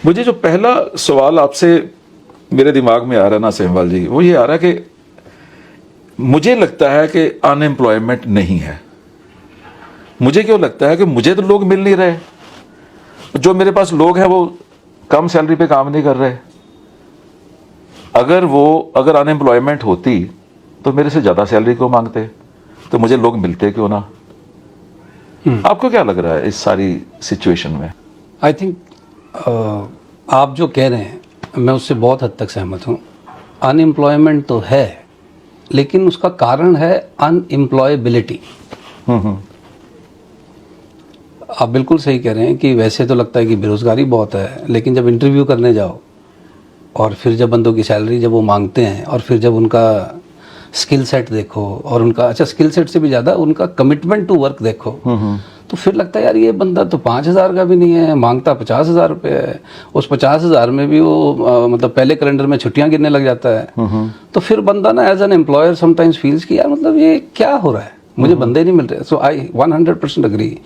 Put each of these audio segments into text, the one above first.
मुझे जो पहला सवाल आपसे मेरे दिमाग में आ रहा है ना सेमवाल जी, वो ये आ रहा है कि मुझे लगता है कि अनएम्प्लॉयमेंट नहीं है। मुझे क्यों लगता है कि मुझे तो लोग मिल नहीं रहे, जो मेरे पास लोग हैं वो कम सैलरी पे काम नहीं कर रहे। अगर अनएम्प्लॉयमेंट होती तो मेरे से ज्यादा सैलरी क्यों मांगते, तो मुझे लोग मिलते क्यों ना। आपको क्या लग रहा है इस सारी सिचुएशन में? आई थिंक आप जो कह रहे हैं मैं उससे बहुत हद तक सहमत हूँ। अनएम्प्लॉयमेंट तो है, लेकिन उसका कारण है अनएम्प्लॉयबिलिटी। आप बिल्कुल सही कह रहे हैं कि वैसे तो लगता है कि बेरोजगारी बहुत है, लेकिन जब इंटरव्यू करने जाओ और फिर जब बंदों की सैलरी जब वो मांगते हैं और फिर जब उनका स्किल सेट देखो और उनका, अच्छा स्किल सेट से भी ज़्यादा उनका कमिटमेंट टू वर्क देखो, तो फिर लगता है यार ये बंदा तो 5,000 का भी नहीं है, मांगता 50,000 रुपये है। उस 50,000 में भी वो मतलब पहले कैलेंडर में छुट्टियां गिनने लग जाता है। तो फिर बंदा ना as an employer sometimes feels कि यार मतलब ये क्या हो रहा है, मुझे बंदे नहीं मिल रहे। सो आई 100% अग्री।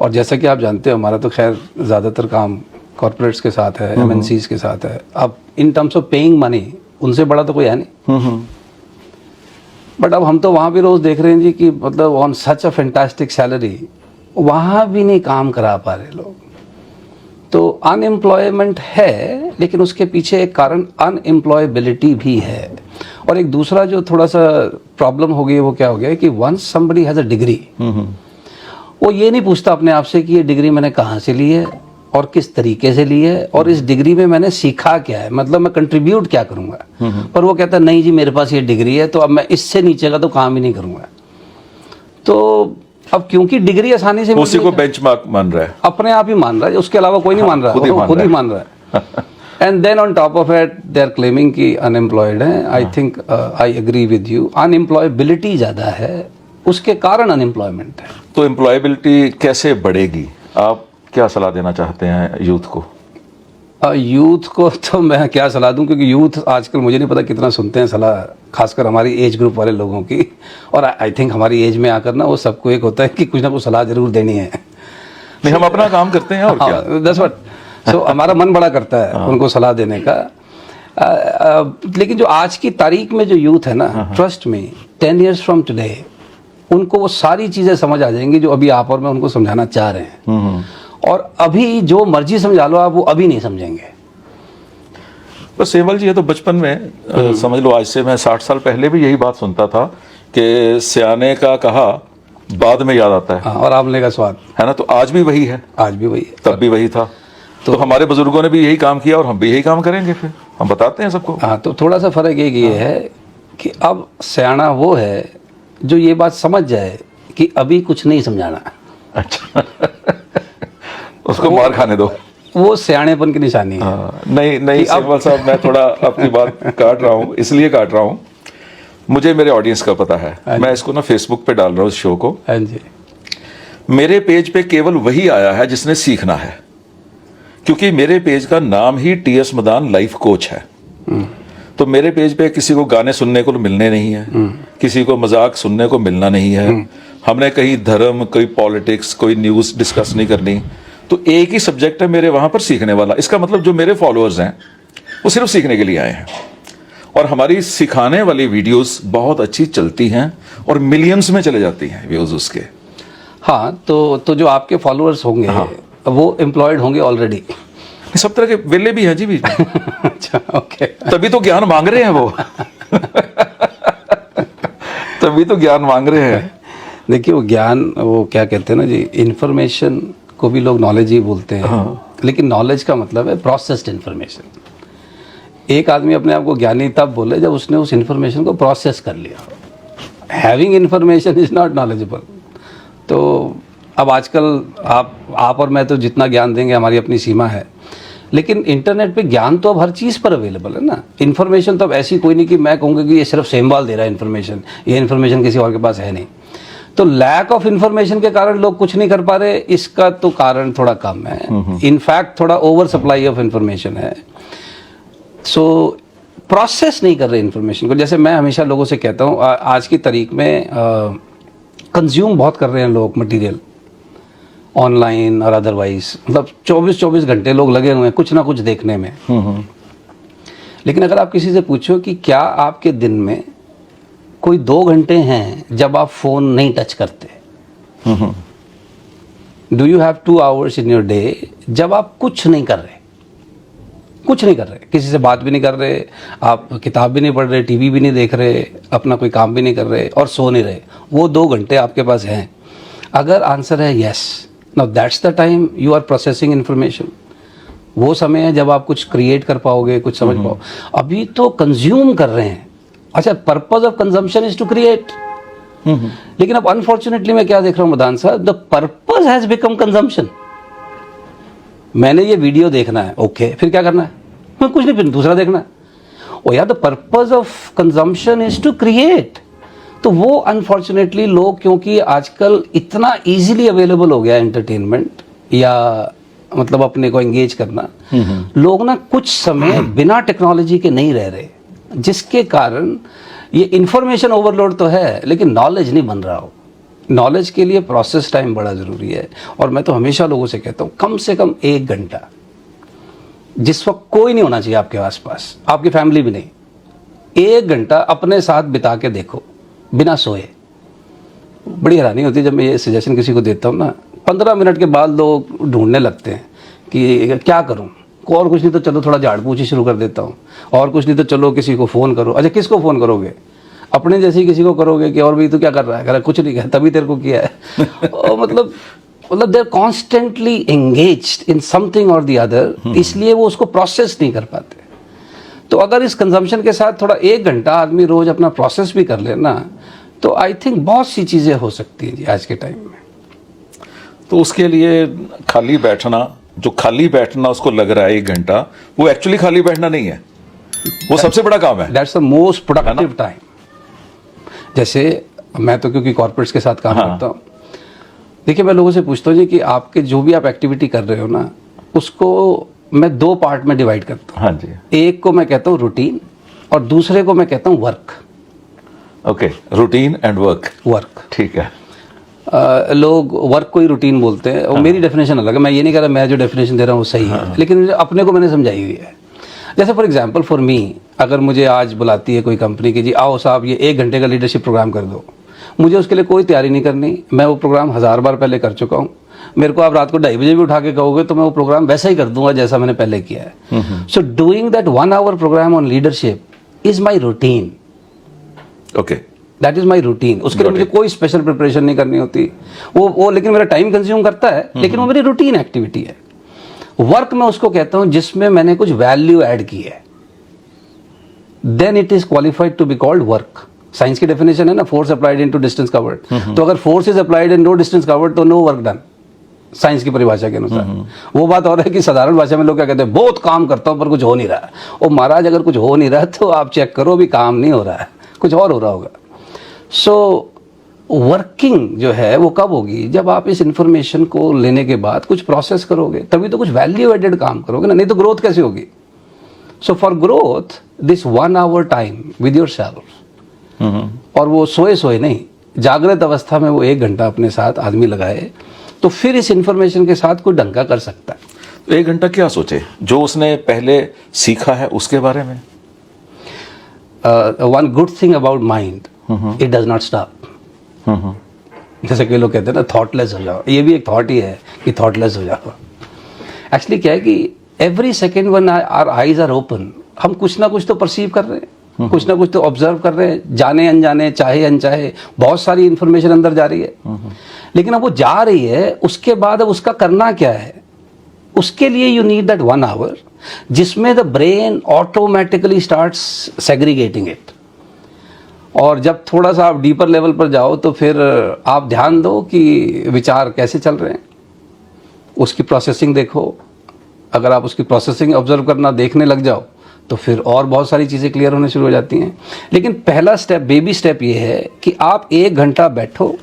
और जैसा कि आप जानते हो हमारा तो खैर ज़्यादातर काम कॉर्पोरेट्स के साथ है, MNCs के साथ है। अब in terms of paying money उनसे बड़ा तो कोई है नहीं। बट अब हम तो वहाँ भी रोज़ देख रहे हैं जी कि मतलब on such a fantastic salary वहाँ भी नहीं काम करा पा रहे लोग। तो अनएम्प्लॉयमेंट है, लेकिन उसके पीछे एक कारण अनएम्प्लॉयबिलिटी भी है। और एक दूसरा जो थोड़ा सा प्रॉब्लम हो गई है वो क्या हो गया है कि once somebody has a degree, वो ये नहीं पूछता अपने आप से कि ये डिग्री मैंने कहाँ से ली है और किस तरीके से ली है और इस डिग्री में मैंने सीखा क्या है, मतलब मैं कंट्रीब्यूट क्या करूँगा। पर वो कहता है नहीं जी मेरे पास ये डिग्री है तो अब मैं इससे नीचे का तो काम ही नहीं करूँगा। तो अब क्योंकि डिग्री आसानी से उसी को बेंचमार्क मान रहा है, अपने आप ही मान रहा है, उसके अलावा कोई नहीं मान रहा, खुद ही मान रहा है। And then on top of it they are claiming कि अनएम्प्लॉयड है। I think I agree with you, unemployability ज़्यादा है, उसके कारण अनएम्प्लॉयमेंट है। तो एम्प्लॉयबिलिटी कैसे बढ़ेगी? आप क्या सलाह देना चाहते हैं यूथ को? यूथ को तो मैं क्या सलाह दूं, क्योंकि यूथ आजकल मुझे नहीं पता कितना सुनते हैं सलाह, खासकर हमारी एज ग्रुप वाले लोगों की। और आई थिंक हमारी एज में आकर ना वो सबको एक होता है कि कुछ ना कुछ सलाह जरूर देनी है। नहीं, हम अपना काम करते हैं और क्या। दैट्स व्हाट, सो हमारा मन बड़ा करता है उनको सलाह देने का। लेकिन जो आज की तारीख में जो यूथ है ना, trust me 10 years from today उनको वो सारी चीज़ें समझ आ जाएंगी जो अभी आप और मैं उनको समझाना चाह रहे हैं। और अभी जो मर्जी समझा लो आप, वो अभी नहीं समझेंगे। बस सेमवाल जी, ये तो बचपन में समझ लो, आज से मैं 60 साल पहले भी यही बात सुनता था कि सियाने का कहा बाद में याद आता है। और आमले का स्वाद, है ना। तो आज भी वही है, आज भी वही है, तब भी वही था। तो हमारे बुजुर्गों ने भी यही काम किया और हम भी यही काम करेंगे, फिर हम बताते हैं सबको। हाँ, तो थोड़ा सा फर्क एक ये है कि अब सियाना वो है जो ये बात समझ जाए कि अभी कुछ नहीं समझाना। अच्छा उसको मार खाने दो, वो सियानेपन की निशानी है। नहीं सेमवाल साहब, मैं थोड़ा आपकी बात काट रहा हूँ, इसलिए काट रहा हूँ, मुझे मेरे ऑडियंस का पता है। मैं इसको ना फेसबुक पे डाल रहा हूँ इस शो को। हाँ जी। मेरे पेज पे केवल वही आया है जिसने सीखना है, क्योंकि मेरे पेज का नाम ही TS मदान लाइफ कोच है। तो मेरे पेज पे किसी को गाने सुनने को मिलने नहीं है, किसी को मजाक सुनने को मिलना नहीं है, हमने कहीं धर्म, कोई पॉलिटिक्स, कोई न्यूज़ डिस्कस नहीं करनी। तो एक ही सब्जेक्ट है मेरे वहाँ पर सीखने वाला। इसका मतलब जो मेरे फॉलोअर्स हैं वो सिर्फ सीखने के लिए आए हैं, और हमारी सिखाने वाली वीडियोस बहुत अच्छी चलती हैं और मिलियंस में चले जाती हैं व्यूज उसके। हाँ, तो जो आपके फॉलोअर्स होंगे वो एम्प्लॉयड होंगे ऑलरेडी। सब तरह के वेले भी हैं जी बीच में। अच्छा, ओके। तभी तो ज्ञान मांग रहे हैं वो तभी तो ज्ञान मांग रहे हैं। देखिए वो ज्ञान, वो क्या कहते हैं ना जी, इन्फॉर्मेशन को भी लोग नॉलेज ही बोलते हैं। लेकिन नॉलेज का मतलब है प्रोसेस्ड इन्फॉर्मेशन। एक आदमी अपने आप को ज्ञानी तब बोले जब उसने उस इन्फॉर्मेशन को प्रोसेस कर लिया। Having information is not knowledgeable. तो अब आजकल आप और मैं तो जितना ज्ञान देंगे हमारी अपनी सीमा है, लेकिन इंटरनेट पे ज्ञान तो अब हर चीज़ पर अवेलेबल है ना। इन्फॉर्मेशन तो अब ऐसी कोई नहीं कि मैं कहूँगा कि ये सिर्फ सेमवाल दे रहा है इन्फॉर्मेशन, ये इन्फॉर्मेशन किसी और के पास है नहीं। तो लैक ऑफ इन्फॉर्मेशन के कारण लोग कुछ नहीं कर पा रहे, इसका तो कारण थोड़ा कम है। इनफैक्ट थोड़ा ओवर सप्लाई ऑफ इन्फॉर्मेशन है। सो प्रोसेस नहीं कर रहे इन्फॉर्मेशन को। जैसे मैं हमेशा लोगों से कहता हूँ, आज की तारीख में कंज्यूम बहुत कर रहे हैं लोग मटेरियल, ऑनलाइन और अदरवाइज, मतलब 24-24 घंटे लोग लगे हुए हैं कुछ ना कुछ देखने में। लेकिन अगर आप किसी से पूछो कि क्या आपके दिन में कोई 2 घंटे हैं जब आप फोन नहीं टच करते, do you have 2 hours in your day जब आप कुछ नहीं कर रहे, कुछ नहीं कर रहे, किसी से बात भी नहीं कर रहे, आप किताब भी नहीं पढ़ रहे, टीवी भी नहीं देख रहे, अपना कोई काम भी नहीं कर रहे और सो नहीं रहे, वो 2 घंटे आपके पास हैं? अगर आंसर है yes, now that's the time you are processing information. वो समय है जब आप कुछ क्रिएट कर पाओगे, कुछ समझ पाओ। अभी तो कंज्यूम कर रहे हैं। अच्छा, purpose of consumption is to create, लेकिन अब अनफॉर्चुनेटली मैं क्या देख रहा हूँ मदान साहब, the purpose has become consumption. मैंने ये वीडियो देखना है, ओके, फिर क्या करना है? मैं कुछ नहीं, फिर दूसरा देखना है। ओ यार, the purpose of consumption is to create. तो वो अनफॉर्चुनेटली लोग, क्योंकि आजकल इतना इजीली अवेलेबल हो गया एंटरटेनमेंट या मतलब अपने को एंगेज करना, लोग ना कुछ समय बिना टेक्नोलॉजी के नहीं रह रहे, जिसके कारण ये इंफॉर्मेशन ओवरलोड तो है लेकिन नॉलेज नहीं बन रहा हो। नॉलेज के लिए प्रोसेस टाइम बड़ा ज़रूरी है। और मैं तो हमेशा लोगों से कहता हूँ कम से कम 1 घंटा, जिस वक्त कोई नहीं होना चाहिए आपके आसपास, आपकी फैमिली भी नहीं, 1 घंटा अपने साथ बिता के देखो बिना सोए। बड़ी हैरानी होती है जब मैं ये सजेशन किसी को देता हूँ ना, 15 मिनट के बाद लोग ढूंढने लगते हैं कि क्या करूँ, और कुछ नहीं तो चलो थोड़ा झाड़ पूछी शुरू कर देता हूँ, और कुछ नहीं तो चलो किसी को फ़ोन करो। अच्छा, किसको फ़ोन करोगे? अपने जैसे किसी को करोगे कि और भी तो क्या कर रहा है? कह रहा कुछ नहीं, तभी तेरे को किया है। और मतलब they are constantly engaged in something और द अदर, इसलिए वो उसको प्रोसेस नहीं कर पाते। तो अगर इस कंजम्पशन के साथ थोड़ा 1 घंटा आदमी रोज अपना प्रोसेस भी कर लेना, तो आई थिंक बहुत सी चीज़ें हो सकती हैं जी आज के टाइम में। तो उसके लिए खाली बैठना, जो खाली बैठना उसको लग रहा है 1 घंटा, वो एक्चुअली खाली बैठना नहीं है, वो सबसे बड़ा काम है। That's the most productive time. जैसे मैं तो क्योंकि कॉर्पोरेट्स के साथ काम करता हूँ, देखिए मैं लोगों से पूछता हूँ जी कि आपके जो भी आप एक्टिविटी कर रहे हो ना, उसको मैं 2 पार्ट में डिवाइड करता हूँ। हाँ जी। एक को मैं कहता हूँ रूटीन और दूसरे को मैं कहता हूँ work. Okay, routine and work. Work, ठीक है। लोग वर्क को ही रूटीन बोलते हैं और मेरी डेफिनेशन अलग है। मैं ये नहीं कह रहा मैं जो डेफिनेशन दे रहा हूँ वो सही है, लेकिन अपने को मैंने समझाई हुई है। जैसे फॉर एग्जांपल फॉर मी, अगर मुझे आज बुलाती है कोई कंपनी कि जी आओ साहब ये 1 घंटे का लीडरशिप प्रोग्राम कर दो, मुझे उसके लिए कोई तैयारी नहीं करनी। मैं वो प्रोग्राम 1000 बार पहले कर चुका हूँ। मेरे को आप रात को 2:30 बजे भी उठा के कहोगे तो मैं वो प्रोग्राम वैसा ही कर दूंगा जैसा मैंने पहले किया है। So doing that 1 hour programme on leadership is my routine. Okay, that is my routine. उसके लिए मुझे कोई स्पेशल प्रिपरेशन नहीं करनी होती। वो लेकिन मेरा टाइम कंज्यूम करता है, लेकिन वो मेरी रूटीन एक्टिविटी है। वर्क मैं उसको कहता हूं जिसमें मैंने कुछ वैल्यू ऐड की है, then it is qualified to be called work. Science की डेफिनेशन है ना, force applied into distance covered. तो अगर force is applied and no distance covered तो नो वर्क डन, साइंस की परिभाषा के अनुसार। वो बात और है कि साधारण भाषा में लोग क्या कहते हैं, बहुत काम करता हूं पर कुछ हो नहीं रहा। और महाराज अगर कुछ हो नहीं रहा तो आप चेक करो, भी काम नहीं हो रहा है, कुछ और हो रहा होगा। सो वर्किंग जो है वो कब होगी, जब आप इस इंफॉर्मेशन को लेने के बाद कुछ प्रोसेस करोगे, तभी तो कुछ वैल्यू एडेड काम करोगे ना, नहीं तो ग्रोथ कैसे होगी। So for growth this 1 hour time with yourself, और वो सोए नहीं, जागृत अवस्था में वो 1 घंटा अपने साथ आदमी लगाए, तो फिर इस इंफॉर्मेशन के साथ कोई डंका कर सकता है। तो 1 घंटा क्या सोचे, जो उसने पहले सीखा है उसके बारे में। One good thing about mind, it does not stop. जैसे कई लोग कहते हैं ना थॉटलेस हो जाओ, ये भी एक थॉट ही है कि थॉटलेस हो जाओ। एक्चुअली क्या है कि every second one hour eyes are open, हम कुछ ना कुछ तो परसीव कर रहे हैं, कुछ ना कुछ तो ऑब्जर्व कर रहे हैं, जाने अनजाने, चाहे अनचाहे, बहुत सारी इंफॉर्मेशन अंदर जा रही है। लेकिन अब वो जा रही है, उसके बाद अब उसका करना क्या है, उसके लिए यू नीड दैट 1 आवर जिसमें the brain automatically starts segregating it. और जब थोड़ा सा आप डीपर लेवल पर जाओ तो फिर आप ध्यान दो कि विचार कैसे चल रहे हैं, उसकी प्रोसेसिंग देखो। अगर आप उसकी प्रोसेसिंग ऑब्जर्व करना देखने लग जाओ तो फिर और बहुत सारी चीज़ें क्लियर होने शुरू हो जाती हैं। लेकिन पहला स्टेप, बेबी स्टेप ये है कि आप 1 घंटा बैठो,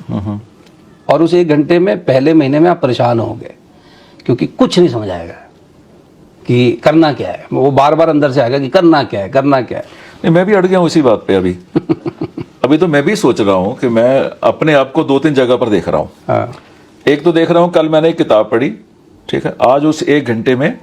और उस 1 घंटे में पहले महीने में आप परेशान होंगे क्योंकि कुछ नहीं समझ आएगा कि करना क्या है। वो बार बार अंदर से आएगा कि करना क्या है, करना क्या है। नहीं, मैं भी अड़ गया हूँ इसी बात पे अभी तो मैं भी सोच रहा हूँ कि मैं अपने आप को 2-3 जगह पर देख रहा हूँ। हाँ। एक तो देख रहा हूं, कल मैंने एक किताब पढ़ी, ठीक है, आज उस 1 घंटे में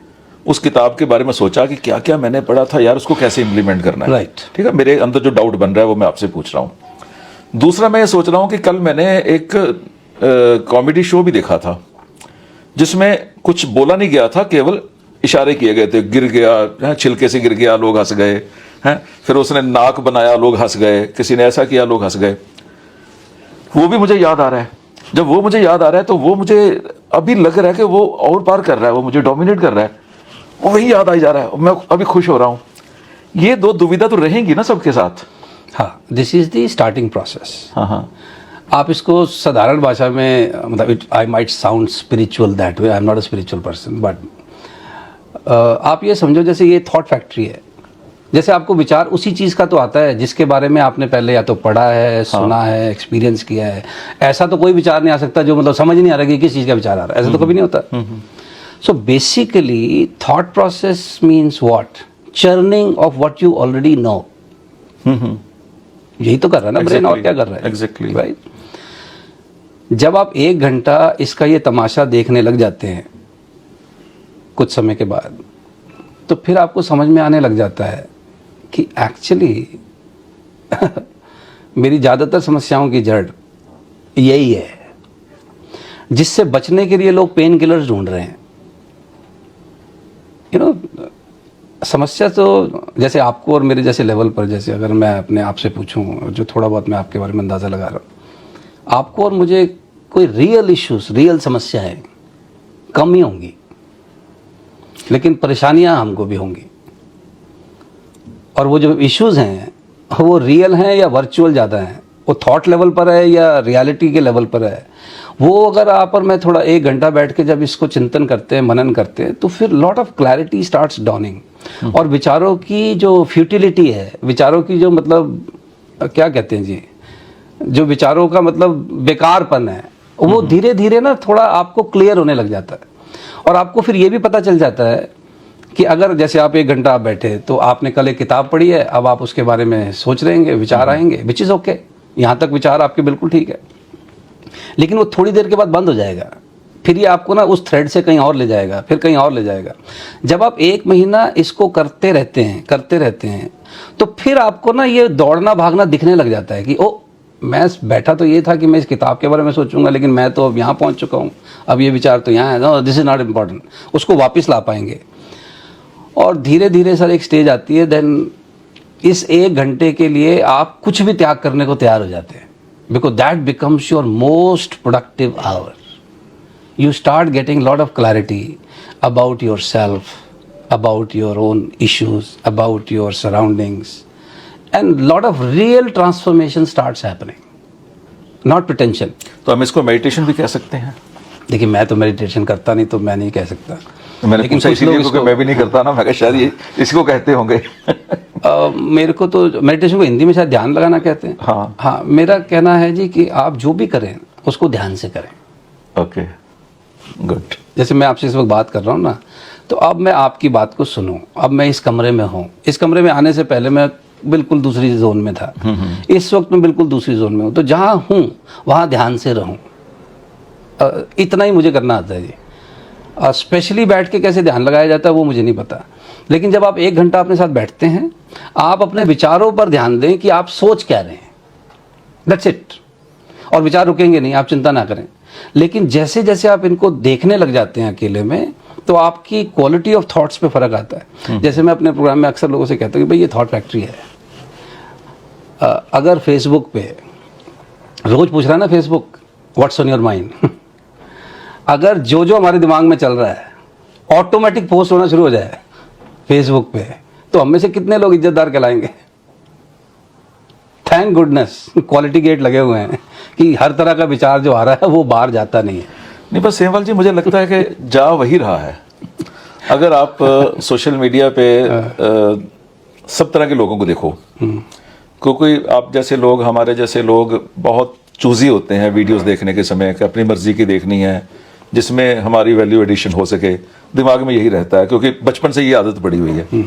उस किताब के बारे में सोचा कि क्या क्या मैंने पढ़ा था यार, उसको कैसे इंप्लीमेंट करना है। Right. ठीक है, मेरे अंदर जो डाउट बन रहा है वो मैं आपसे पूछ रहा हूं। दूसरा मैं ये सोच रहा हूं कि कल मैंने एक कॉमेडी शो भी देखा था जिसमें कुछ बोला नहीं गया था, केवल इशारे किए गए थे। गिर गया, छिलके से गिर गया, लोग हंस गए हैं, फिर उसने नाक बनाया, लोग हंस गए, किसी ने ऐसा किया, लोग हंस गए। वो भी मुझे याद आ रहा है। जब वो मुझे याद आ रहा है तो वो मुझे अभी लग रहा है कि वो और पार कर रहा है, वो मुझे डोमिनेट कर रहा है, वो वही याद आई जा रहा है, मैं अभी खुश हो रहा हूं। ये दो दुविधा तो रहेंगी ना सबके साथ। हाँ, this is the starting process. हाँ हाँ, आप इसको साधारण भाषा में, मतलब I might sound spiritual that way, I am not a spiritual person, but आप ये समझो जैसे ये थॉट फैक्ट्री है। जैसे आपको विचार उसी चीज़ का तो आता है जिसके बारे में आपने पहले या तो पढ़ा है, सुना है, एक्सपीरियंस किया है। ऐसा तो कोई विचार नहीं आ सकता जो मतलब समझ नहीं आ रहा कि किस चीज़ का विचार आ रहा है, ऐसा तो कभी नहीं होता। So basically thought process means what? Churning of what you already know. यही तो कर रहा है ना ब्रेन, और क्या कर रहा है? Exactly, right. जब आप 1 घंटा इसका ये तमाशा देखने लग जाते हैं कुछ समय के बाद, तो फिर आपको समझ में आने लग जाता है कि एक्चुअली मेरी ज़्यादातर समस्याओं की जड़ यही है, जिससे बचने के लिए लोग पेन किलर्स ढूंढ रहे हैं। यू नो, समस्या तो जैसे आपको और मेरे जैसे लेवल पर, जैसे अगर मैं अपने आप से पूछूं, जो थोड़ा बहुत मैं आपके बारे में अंदाज़ा लगा रहा हूँ, आपको और मुझे कोई रियल इश्यूज, रियल समस्याएं कम ही होंगी, लेकिन परेशानियां हमको भी होंगी। और वो जो इश्यूज हैं वो रियल हैं या वर्चुअल ज़्यादा हैं, वो थॉट लेवल पर है या रियलिटी के लेवल पर है, वो अगर आप और मैं थोड़ा 1 घंटा बैठ के जब इसको चिंतन करते हैं, मनन करते हैं, तो फिर lot of clarity starts dawning. और विचारों की जो फ्यूटिलिटी है, विचारों की जो मतलब क्या कहते हैं जी, जो विचारों का मतलब बेकारपन है, वो धीरे धीरे ना थोड़ा आपको क्लियर होने लग जाता है। और आपको फिर ये भी पता चल जाता है कि अगर जैसे आप 1 घंटा आप बैठे, तो आपने कल एक किताब पढ़ी है, अब आप उसके बारे में सोच रहेंगे, विचार आएंगे, विच इज़ ओके। यहाँ तक विचार आपके बिल्कुल ठीक है, लेकिन वो थोड़ी देर के बाद बंद हो जाएगा। फिर ये आपको ना उस थ्रेड से कहीं और ले जाएगा, फिर कहीं और ले जाएगा। जब आप 1 महीना इसको करते रहते हैं, तो फिर आपको ना ये दौड़ना भागना दिखने लग जाता है कि ओ, मैं बैठा तो ये था कि मैं इस किताब के बारे में सोचूंगा, लेकिन मैं तो अब यहाँ पहुँच चुका हूँ, अब ये विचार तो यहाँ है, no this is not important. उसको वापस ला पाएंगे। और धीरे धीरे सर एक स्टेज आती है, देन इस 1 घंटे के लिए आप कुछ भी त्याग करने को तैयार हो जाते हैं, because that becomes your most productive hour. You start getting lot of clarity about yourself, about your own issues, about your surroundings, and lot of real transformation starts happening, not pretension। तो हम इसको meditation भी कह सकते हैं। देखिए, मैं तो मेडिटेशन करता नहीं, तो मैं नहीं कह सकता। मैंने पूछा इसीलिए क्योंकि मैं भी नहीं करता ना, मैं कहा शायद ये इसको कहते होंगे। मेरे को तो मेडिटेशन को हिंदी में शायद ध्यान लगाना कहते हैं। हाँ हाँ, मेरा कहना है जी कि आप जो भी करें उसको ध्यान से करें। Okay, good. जैसे मैं आपसे इस वक्त बात कर रहा हूँ ना, तो अब मैं आपकी बात को सुनूं। अब मैं इस कमरे में हूँ, इस कमरे में आने से पहले मैं बिल्कुल दूसरी जोन में था, इस वक्त मैं बिल्कुल दूसरी जोन में हूँ। तो जहाँ हूँ वहाँ ध्यान से रहूँ, इतना ही मुझे करना आता है जी। स्पेशली बैठ के कैसे ध्यान लगाया जाता है वो मुझे नहीं पता, लेकिन जब आप 1 घंटा अपने साथ बैठते हैं, आप अपने विचारों पर ध्यान दें कि आप सोच क्या रहे हैं, दैट्स इट। और विचार रुकेंगे नहीं, आप चिंता ना करें। लेकिन जैसे जैसे आप इनको देखने लग जाते हैं अकेले में, तो आपकी क्वालिटी ऑफ थॉट्स पे फर्क आता है। जैसे मैं अपने प्रोग्राम में अक्सर लोगों से कहता हूँ कि भाई ये थॉट फैक्ट्री है। अगर फेसबुक पे रोज पूछ रहा है ना Facebook, what's on your mind, अगर जो जो हमारे दिमाग में चल रहा है ऑटोमेटिक पोस्ट होना शुरू हो जाए फेसबुक पे, तो हम में से कितने लोग इज्जतदार कहलाएंगे? थैंक गुडनेस क्वालिटी गेट लगे हुए हैं कि हर तरह का विचार जो आ रहा है वो बाहर जाता नहीं है। नहीं, बस सेमवाल जी, मुझे लगता है कि जा वही रहा है। अगर आप सोशल मीडिया पे सब तरह के लोगों को देखो, क्योंकि आप जैसे लोग, हमारे जैसे लोग बहुत चूजी होते हैं वीडियोस देखने के समय, कि अपनी मर्जी की देखनी है, जिसमें हमारी वैल्यू एडिशन हो सके। दिमाग में यही रहता है, क्योंकि बचपन से ये आदत पड़ी हुई है।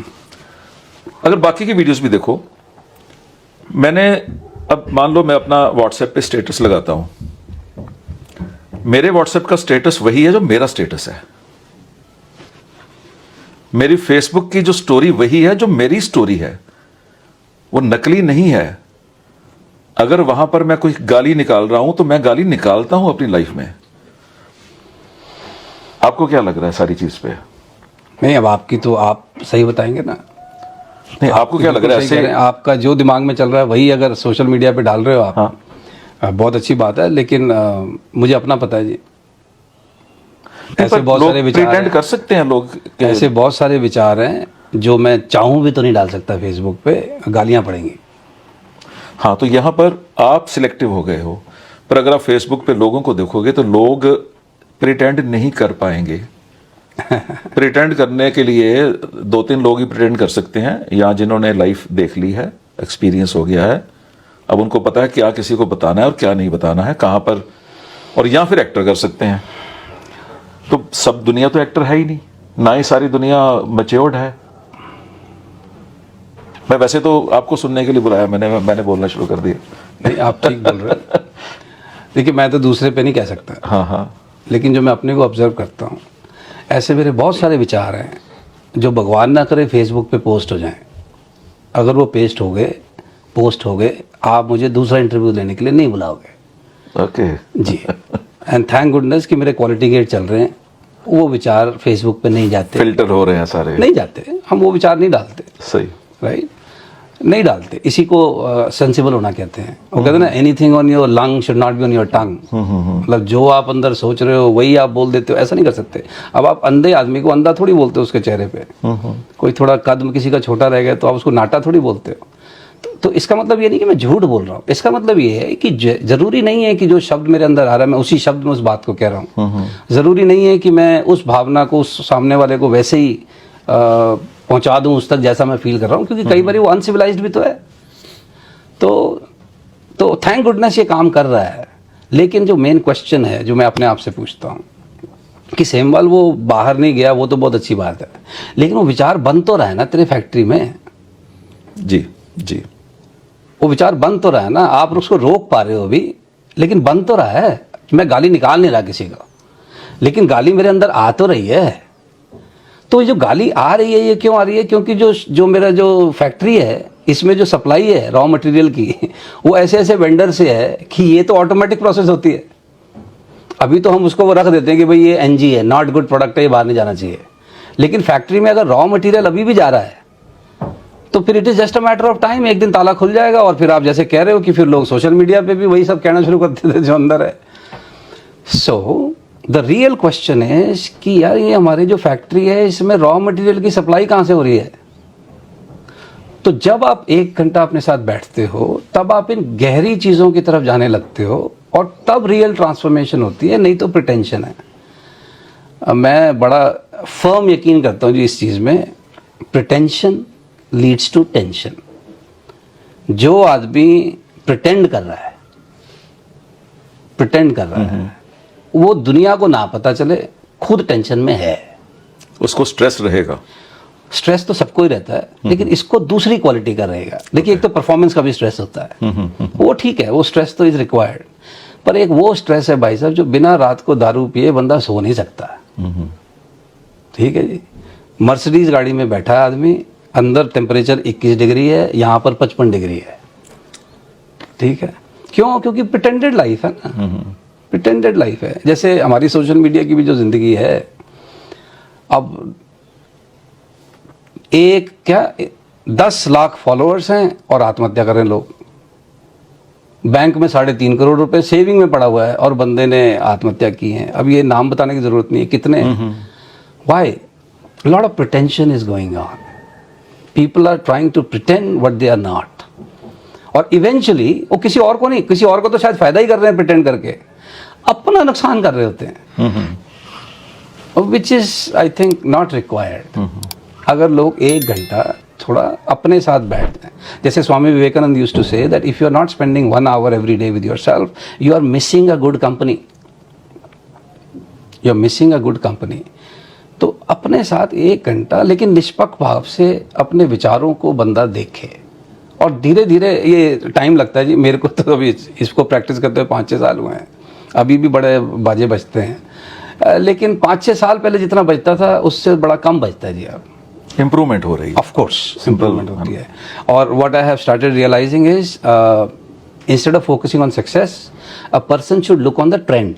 अगर बाकी की वीडियोस भी देखो, मैंने अब मान लो मैं अपना व्हाट्सएप पे स्टेटस लगाता हूँ, मेरे व्हाट्सएप का स्टेटस वही है जो मेरा स्टेटस है, मेरी फेसबुक की जो स्टोरी वही है जो मेरी स्टोरी है, वो नकली नहीं है। अगर वहां पर मैं कोई गाली निकाल रहा हूं तो मैं गाली निकालता हूं अपनी लाइफ में। आपको क्या लग रहा है सारी चीज पे? नहीं, अब आपकी तो आप सही बताएंगे ना। नहीं, आपको क्या लग रहा है सही कह रहे ऐसे? हैं, आपका जो दिमाग में चल रहा है वही अगर सोशल मीडिया पे डाल रहे हो आप, हाँ। बहुत अच्छी बात है, लेकिन मुझे अपना पता है जी, ऐसे पर बहुत लोग सारे विचार प्रिटेंड हैं, कर सकते हैं लोग कि- ऐसे बहुत सारे विचार हैं जो मैं चाहूं भी तो नहीं डाल सकता फेसबुक पे, गालियां पड़ेंगी। हाँ, तो यहां पर आप सिलेक्टिव हो गए हो, पर अगर आप फेसबुक पे लोगों को देखोगे तो लोग प्रिटेंड नहीं कर पाएंगे। प्रिटेंड करने के लिए 2-3 लोग ही प्रिटेंड कर सकते हैं, या जिन्होंने लाइफ देख ली है, एक्सपीरियंस हो गया है, अब उनको पता है क्या किसी को बताना है और क्या नहीं बताना है, कहां पर, और या फिर एक्टर कर सकते हैं। तो सब दुनिया तो एक्टर है ही नहीं, ना ही सारी दुनिया मैच्योर्ड है। मैं वैसे तो आपको सुनने के लिए बुलाया, मैंने बोलना शुरू कर दिया। नहीं, आप ठीक बोल रहे हैं। देखिए, मैं तो दूसरे पे नहीं कह सकता, हाँ हाँ, लेकिन जो मैं अपने को ऑब्जर्व करता हूँ, ऐसे मेरे बहुत सारे विचार हैं जो भगवान ना करे फेसबुक पे पोस्ट हो जाएं। अगर वो पोस्ट हो गए, आप मुझे दूसरा इंटरव्यू लेने के लिए नहीं बुलाओगे। ओके जी। एंड थैंक गुडनेस कि मेरे क्वालिटी गेट चल रहे हैं, वो विचार फेसबुक पे नहीं जाते, फिल्टर हो रहे हैं सारे, नहीं जाते, हम वो विचार नहीं डालते, सही, राइट, नहीं डालते। इसी को सेंसिबल होना कहते हैं। वो कहते हैं ना, anything on your lung should not be on your tongue. मतलब जो आप अंदर सोच रहे हो वही आप बोल देते हो, ऐसा नहीं कर सकते। अब आप अंधे आदमी को अंधा थोड़ी बोलते हो उसके चेहरे पे, कोई थोड़ा कदम किसी का छोटा रह गया तो आप उसको नाटा थोड़ी बोलते हो। तो इसका मतलब ये नहीं कि मैं झूठ बोल रहा हूँ, इसका मतलब ये है कि जरूरी नहीं है कि जो शब्द मेरे अंदर आ रहा है मैं उसी शब्द में उस बात को कह रहा हूँ। जरूरी नहीं है कि मैं उस भावना को उस सामने वाले को वैसे ही पहुंचा दूं उस तक जैसा मैं फील कर रहा हूँ, क्योंकि कई बार वो अनसिविलाइज्ड भी तो है। तो थैंक गुडनेस ये काम कर रहा है। लेकिन जो मेन क्वेश्चन है जो मैं अपने आप से पूछता हूँ कि सेमवाल वो बाहर नहीं गया, वो तो बहुत अच्छी बात है, लेकिन वो विचार बन तो रहा है ना तेरे फैक्ट्री में। जी जी, वो विचार बन तो रहा है ना, आप उसको रोक पा रहे हो अभी, लेकिन बन तो रहा है। मैं गाली निकाल नहीं रहा किसी का, लेकिन गाली मेरे अंदर आ तो रही है। तो ये जो गाली आ रही है ये क्यों आ रही है? क्योंकि जो मेरा जो फैक्ट्री है इसमें जो सप्लाई है रॉ मटेरियल की वो ऐसे ऐसे वेंडर से है कि ये तो ऑटोमेटिक प्रोसेस होती है। अभी तो हम उसको वो रख देते हैं कि भाई ये एनजी है, नॉट गुड प्रोडक्ट है, ये बाहर नहीं जाना चाहिए। लेकिन फैक्ट्री में अगर रॉ मटेरियल अभी भी जा रहा है तो फिर it is just a matter of time, एक दिन ताला खुल जाएगा और फिर आप जैसे कह रहे हो कि फिर लोग सोशल मीडिया पे भी वही सब कहना शुरू कर देते जो अंदर है। So the real question is कि यार ये हमारी जो फैक्ट्री है इसमें रॉ मटेरियल की सप्लाई कहाँ से हो रही है? तो जब आप 1 घंटा अपने साथ बैठते हो तब आप इन गहरी चीज़ों की तरफ जाने लगते हो और तब रियल ट्रांसफॉर्मेशन होती है, नहीं तो प्रिटेंशन है। मैं बड़ा फर्म यकीन करता हूँ जी इस चीज़ में, प्रिटेंशन लीड्स टू टेंशन। जो आदमी प्रिटेंड कर रहा है वो दुनिया को ना पता चले खुद टेंशन में है, उसको स्ट्रेस रहेगा। स्ट्रेस तो सबको ही रहता है, लेकिन इसको दूसरी क्वालिटी का रहेगा। देखिए, एक तो परफॉर्मेंस का भी स्ट्रेस होता है, वो ठीक है, वो स्ट्रेस तो इज रिक्वायर्ड, पर एक वो स्ट्रेस है भाई साहब जो बिना रात को दारू पिए बंदा सो नहीं सकता। ठीक है जी, मर्सिडीज गाड़ी में बैठा है आदमी, अंदर टेम्परेचर 21 डिग्री है, यहाँ पर 55 डिग्री है। ठीक है, क्यों? क्योंकि प्रिटेंडेड लाइफ है ना, प्रिटेंडेड लाइफ है। जैसे हमारी सोशल मीडिया की भी जो जिंदगी है, अब 10 लाख फॉलोअर्स हैं और आत्महत्या कर रहे हैं लोग। बैंक में 3.5 करोड़ रुपए सेविंग में पड़ा हुआ है और बंदे ने आत्महत्या की है। अब ये नाम बताने की जरूरत नहीं है कितने। Why? Lot of pretension is going on, people are trying to pretend what they are not, और इवेंचुअली वो किसी और को नहीं, किसी और को तो शायद फायदा ही कर रहे हैं प्रिटेंड करके, अपना नुकसान कर रहे होते हैं, which is I think not required. अगर लोग 1 घंटा थोड़ा अपने साथ बैठते हैं, जैसे Swami Vivekananda used to say that if you are not spending 1 hour every day with yourself, you are missing a good company, you are missing a good company. तो अपने साथ 1 घंटा, लेकिन निष्पक्ष भाव से अपने विचारों को बंदा देखे, और धीरे धीरे, ये टाइम लगता है जी, मेरे को तो अभी इसको प्रैक्टिस करते हुए 5-6 साल हुए हैं। अभी भी बड़े बाजे बजते हैं, लेकिन 5-6 साल पहले जितना बजता था उससे बड़ा कम बजता है जी अब। इम्प्रूवमेंट हो रही है। ऑफ कोर्स इम्प्रूवमेंट होती है। और what I have started realising is instead of focusing on success, a person should look on the trend.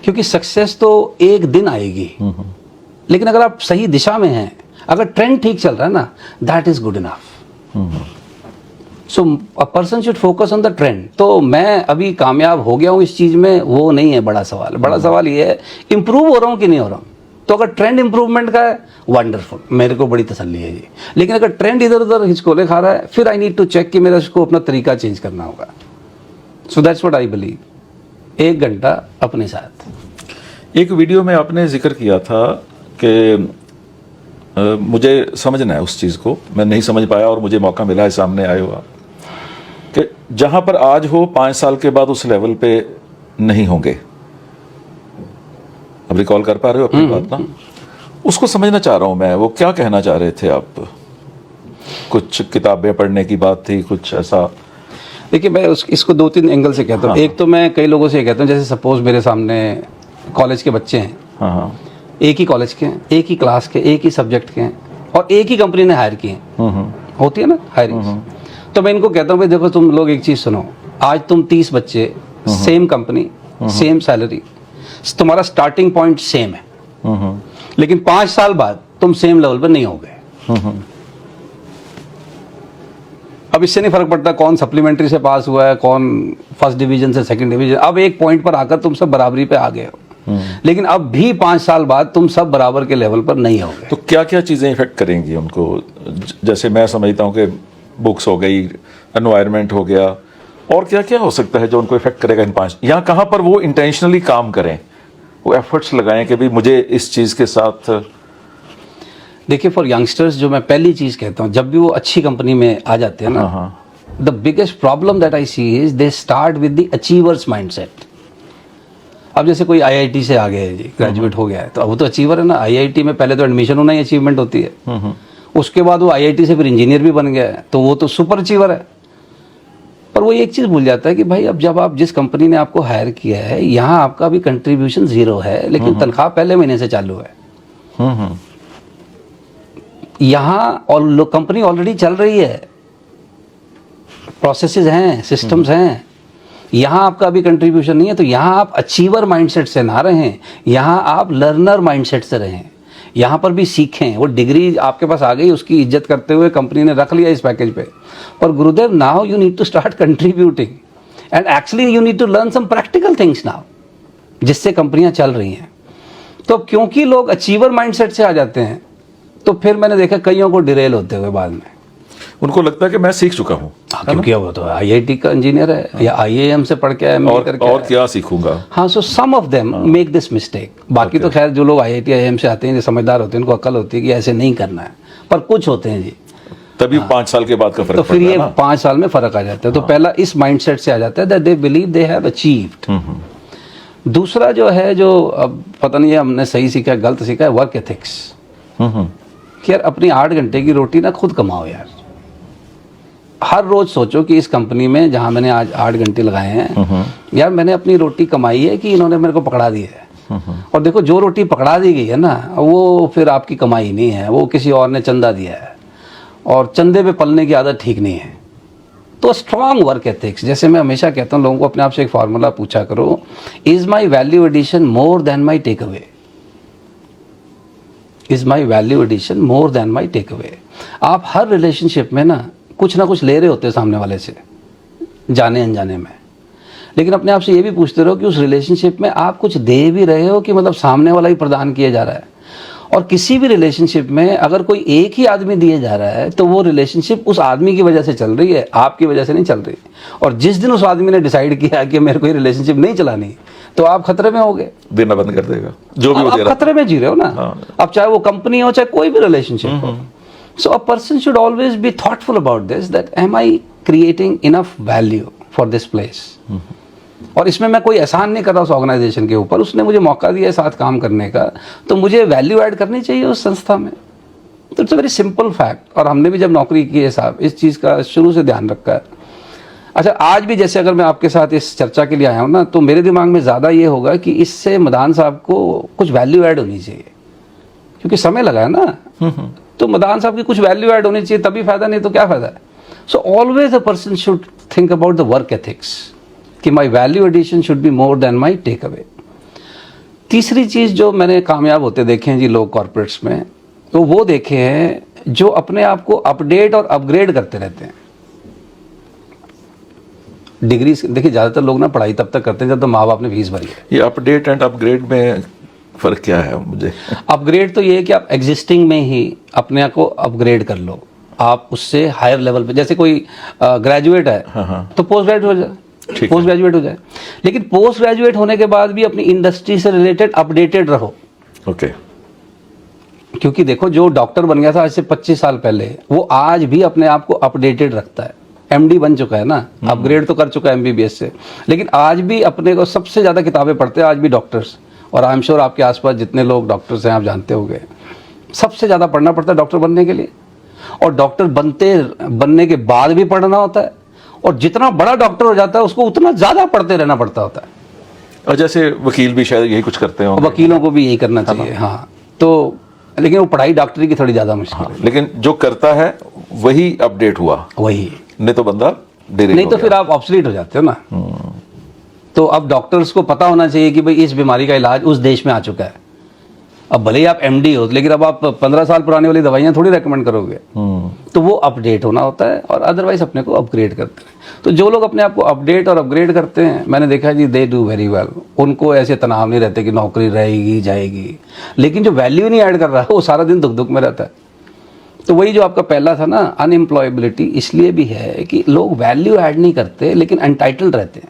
क्योंकि सक्सेस तो एक दिन आएगी, लेकिन अगर आप सही दिशा में हैं, अगर ट्रेंड ठीक चल रहा है ना, that is good enough. So a person should focus on the trend. तो मैं अभी कामयाब हो गया हूँ इस चीज में, वो नहीं है बड़ा सवाल। बड़ा सवाल ये है इंप्रूव हो रहा हूँ कि नहीं हो रहा हूँ। तो अगर ट्रेंड इंप्रूवमेंट का है, वंडरफुल, मेरे को बड़ी तसल्ली है जी। लेकिन अगर ट्रेंड इधर उधर हिचकोले खा रहा है, फिर आई नीड टू चेक कि मेरा इसको अपना तरीका चेंज करना होगा। सो दैट्स व्हाट आई बिलीव। 1 घंटा अपने साथ। एक वीडियो में आपने जिक्र किया था कि मुझे समझना है उस चीज़ को, मैं नहीं समझ पाया और मुझे मौका मिला है सामने आए हुआ, कि जहां पर आज हो 5 साल के बाद उस लेवल पे नहीं होंगे। अब रिकॉल कर पा रहे हो अपनी बात ना? उसको समझना चाह रहा हूं मैं, वो क्या कहना चाह रहे थे आप? कुछ किताबें पढ़ने की बात थी, कुछ ऐसा? देखिए, मैं इसको 2-3 एंगल से कहता हूँ। एक तो मैं कई लोगों से ये कहता हूँ, जैसे सपोज मेरे सामने कॉलेज के बच्चे हैं, हाँ, एक ही कॉलेज के हैं, एक ही क्लास के, एक ही सब्जेक्ट के हैं, और एक ही कंपनी ने हायर किए हैं। होती है ना हायरिंग। तो मैं इनको कहता हूँ भाई देखो, तुम लोग एक चीज सुनो, आज तुम 30 बच्चे, सेम कंपनी, सेम सैलरी, तुम्हारा स्टार्टिंग पॉइंट सेम है, लेकिन 5 साल बाद तुम सेम लेवल पर नहीं होगे। अब इससे नहीं फर्क पड़ता कौन सप्लीमेंट्री से पास हुआ है, कौन फर्स्ट डिवीजन से सेकंड डिवीजन। अब एक पॉइंट पर आकर तुम सब बराबरी पे आ गए हो, लेकिन अब भी 5 साल बाद तुम सब बराबर के लेवल पर नहीं होगे। तो क्या क्या चीज़ें इफेक्ट करेंगी उनको? जैसे मैं समझता हूँ कि बुक्स हो गई, एनवायरनमेंट हो गया, और क्या क्या हो सकता है जो उनको इफेक्ट करेगा इन 5? यहाँ कहाँ पर वो इंटेंशनली काम करें, वो एफर्ट्स लगाएं कि भाई मुझे इस चीज़ के साथ। देखिए, फॉर यंगस्टर्स जो मैं पहली चीज कहता हूँ, जब भी वो अच्छी कंपनी में आ जाते हैं ना, the biggest problem that I see is they start with the achievers mindset. अब जैसे कोई आईआईटी से आ गया है जी, ग्रेजुएट हो गया है, तो वो तो अचीवर है ना। आईआईटी में पहले तो एडमिशन होना ही अचीवमेंट होती है, उसके बाद वो आईआईटी से फिर इंजीनियर भी बन गया है, तो वो तो सुपर अचीवर है। पर वो एक चीज भूल जाता है कि भाई अब जब आप जिस कंपनी ने आपको हायर किया है, यहाँ आपका भी कंट्रीब्यूशन 0 है, लेकिन तनख्वाह पहले महीने से चालू है। यहाँ और कंपनी ऑलरेडी चल रही है, प्रोसेसेस हैं, सिस्टम्स हैं, यहाँ आपका अभी कंट्रीब्यूशन नहीं है। तो यहाँ आप अचीवर माइंडसेट से ना रहें, यहाँ आप लर्नर माइंडसेट से रहें। यहाँ पर भी सीखें। वो डिग्री आपके पास आ गई, उसकी इज्जत करते हुए कंपनी ने रख लिया इस पैकेज पे, पर Gurudev now you need to start contributing and actually you need to learn some practical things now, जिससे कंपनियां चल रही हैं। तो क्योंकि लोग अचीवर माइंडसेट से आ जाते हैं, तो फिर मैंने देखा कईयों को डिरेल होते हुए बाद में। उनको लगता है कि मैं सीख चुका हूँ, क्योंकि वो तो आईआईटी का इंजीनियर है या आईआईएम से पढ़ के आया, और क्या सीखूंगा। हाँ, so some of them make this mistake. बाकी तो खैर जो लोग आईआईटी आईआईएम से आते हैं, जो समझदार होते हैं, उनको अकल होती है कि ऐसे नहीं करना है। पर कुछ होते हैं जी, तभी 5 साल के बाद का फर्क तो फिर ये 5 साल में फर्क आ जाता है। तो पहला इस माइंडसेट से आ जाता है that they believe they have achieved. दूसरा जो है, जो अब पता नहीं है हमने सही सीखा गलत सीखा है, वर्क एथिक्स। कि यार अपनी 8 घंटे की रोटी ना खुद कमाओ यार। हर रोज सोचो कि इस कंपनी में जहां मैंने आज 8 घंटे लगाए हैं, यार मैंने अपनी रोटी कमाई है कि इन्होंने मेरे को पकड़ा दी है। और देखो, जो रोटी पकड़ा दी गई है ना, वो फिर आपकी कमाई नहीं है, वो किसी और ने चंदा दिया है, और चंदे पे पलने की आदत ठीक नहीं है। तो स्ट्रांग वर्क एथिक्स, जैसे मैं हमेशा कहता हूँ लोगों को, अपने आप से एक फार्मूला पूछा करो, is my value addition more than my take away? Is my value addition more than my take away? आप हर रिलेशनशिप में ना कुछ ले रहे होते हैं सामने वाले से, जाने अनजाने में, लेकिन अपने आप से ये भी पूछते रहो कि उस रिलेशनशिप में आप कुछ दे भी रहे हो कि मतलब सामने वाला ही प्रदान किया जा रहा है। और किसी भी रिलेशनशिप में अगर कोई एक ही आदमी दिए जा रहा है, तो वो रिलेशनशिप उस आदमी की वजह से चल रही है, आपकी वजह से नहीं चल रही। और जिस दिन उस आदमी ने डिसाइड किया कि मेरे को ये रिलेशनशिप नहीं चलानी, तो आप खतरे में होगे, देना बंद कर देगा जो भी आप खतरे में जी रहे हो ना। अब चाहे वो कंपनी हो, चाहे कोई भी रिलेशनशिप हो। So a person should always be thoughtful about this, that am I creating enough value for this place? और इसमें मैं कोई एहसान नहीं कर रहा उस ऑर्गेनाइजेशन के ऊपर, उसने मुझे मौका दिया है साथ काम करने का, तो मुझे वैल्यू ऐड करनी चाहिए उस संस्था में। तो it's a very simple fact. और हमने भी जब नौकरी की है साहब, इस चीज़ का शुरू से ध्यान रखा है। अच्छा, आज भी जैसे अगर मैं आपके साथ इस चर्चा के लिए आया हूँ ना, तो मेरे दिमाग में ज़्यादा ये होगा कि इससे मदान साहब को कुछ वैल्यू ऐड होनी चाहिए, क्योंकि समय लगा है ना। तो मदान साहब की कुछ वैल्यू ऐड होनी चाहिए, तभी फायदा, नहीं तो क्या फायदा है। So always a person should think about the work ethics, कि my value addition should be more than my take away. तीसरी चीज़ जो मैंने कामयाब होते देखे हैं जी लोग कॉर्पोरेट्स में, तो वो देखे हैं जो अपने आप को अपडेट और अपग्रेड करते रहते हैं। डिग्री, देखिए ज़्यादातर लोग ना पढ़ाई तब तक करते हैं जब तक माँ बाप ने फीस भरी है। ये अपडेट एंड अपग्रेड में फ़र्क क्या है मुझे? अपग्रेड तो ये है कि आप एग्जिस्टिंग में ही अपने आप को अपग्रेड कर लो, आप उससे हायर लेवल पे, जैसे कोई ग्रेजुएट है तो पोस्ट ग्रेजुएट हो जाए, पोस्ट ग्रेजुएट हो जाए। लेकिन पोस्ट ग्रेजुएट होने के बाद भी अपनी इंडस्ट्री से रिलेटेड अपडेटेड रहो। ओके। क्योंकि देखो, जो डॉक्टर बन गया था आज से 25 साल पहले, वो आज भी अपने आप को अपडेटेड रखता है। एमडी बन चुका है ना, अपग्रेड तो कर चुका है एमबीबीएस से, लेकिन आज भी अपने को सबसे ज़्यादा किताबें पढ़ते हैं आज भी डॉक्टर्स। और आई एम श्योर आपके आसपास जितने लोग डॉक्टर्स हैं आप जानते होंगे, सबसे ज़्यादा पढ़ना पड़ता है डॉक्टर बनने के लिए। और डॉक्टर बनने के बाद भी पढ़ना होता है, और जितना बड़ा डॉक्टर हो जाता है उसको उतना ज़्यादा पढ़ते रहना पड़ता होता है। और जैसे वकील भी शायद यही कुछ करते हैं, वकीलों को भी यही करना चाहिए। हाँ, तो लेकिन वो पढ़ाई डॉक्टरी की थोड़ी ज़्यादा मुश्किल है। लेकिन जो करता है वही अपडेट हुआ, वही, नहीं तो बंदा डेरी नहीं तो फिर आप ऑब्सोलीट हो जाते हो ना। तो अब डॉक्टर्स को पता होना चाहिए कि भाई इस बीमारी का इलाज उस देश में आ चुका है। अब भले ही आप एमडी हो, लेकिन अब आप 15 साल पुरानी वाली दवाइयाँ थोड़ी रेकमेंड करोगे। तो वो अपडेट होना होता है, और अदरवाइज अपने को अपग्रेड करते हैं। तो जो लोग अपने आप को अपडेट और अपग्रेड करते हैं, मैंने देखा है जी, दे डू वेरी वेल। उनको ऐसे तनाव नहीं रहते कि नौकरी रहेगी जाएगी। लेकिन जो वैल्यू नहीं ऐड कर रहा है वो सारा दिन दुख दुख में रहता है। तो वही जो आपका पहला था ना, अनएम्प्लॉयबिलिटी इसलिए भी है कि लोग वैल्यू ऐड नहीं करते लेकिन अनटाइटल्ड रहते हैं।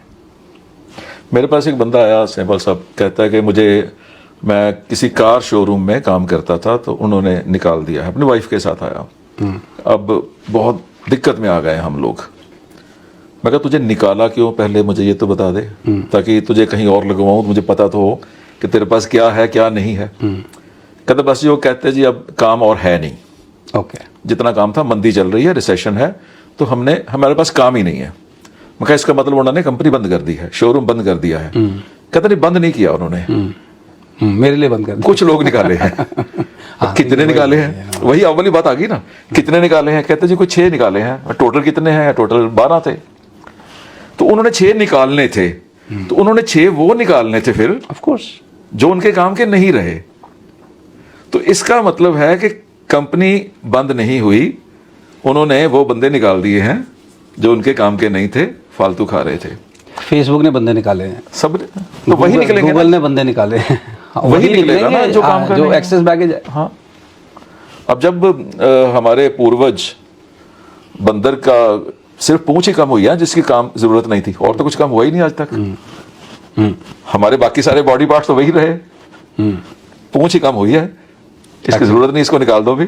मेरे पास एक बंदा आया, सैंपल साहब, कहता है कि मैं किसी कार शोरूम में काम करता था, तो उन्होंने निकाल दिया है। अपनी वाइफ के साथ आया, अब बहुत दिक्कत में आ गए हम लोग। मैं कहा तुझे निकाला क्यों, पहले मुझे ये तो बता दे, ताकि तुझे कहीं और लगवाऊं तो मुझे पता तो हो कि तेरे पास क्या है क्या नहीं है। कहते बस जो कहते जी अब काम और है नहीं। ओके। जितना काम था, मंदी चल रही है, रिसेशन है, तो हमारे पास काम ही नहीं है। मैं कहा इसका मतलब उन्होंने कंपनी बंद कर दी है, शोरूम बंद कर दिया है। कहते नहीं, बंद नहीं किया उन्होंने, मेरे लिए बंद कर दिया। कुछ लोग निकाले हैं। कितने निकाले हैं, वही अव्वली बात आ गई ना, कितने निकाले हैं? कहते जी कोई 6 निकाले हैं। टोटल कितने हैं? टोटल 12 थे। तो उन्होंने 6 निकालने थे, तो उन्होंने 6 वो निकालने थे फिर, ऑफ कोर्स, जो उनके काम के नहीं रहे। तो इसका मतलब है कि कंपनी बंद नहीं हुई, उन्होंने वो बंदे निकाल दिए हैं जो उनके काम के नहीं थे, फालतू खा रहे थे। फेसबुक ने बंदे निकाले हैं, सब तो वही निकलेंगे, गूगल ने बंदे निकाले हैं। वही निकलेगा ना जो काम कर, जो एक्सेस बैगेज है। हाँ, अब जब हमारे पूर्वज बंदर का सिर्फ पूंछ ही कम हुई है, जिसकी काम जरूरत नहीं थी, और तो कुछ काम हुआ ही नहीं आज तक। हमारे बाकी सारे बॉडी पार्ट्स तो वही रहे, पूंछ ही कम हुई है, इसकी जरूरत नहीं, इसको निकाल दो भी।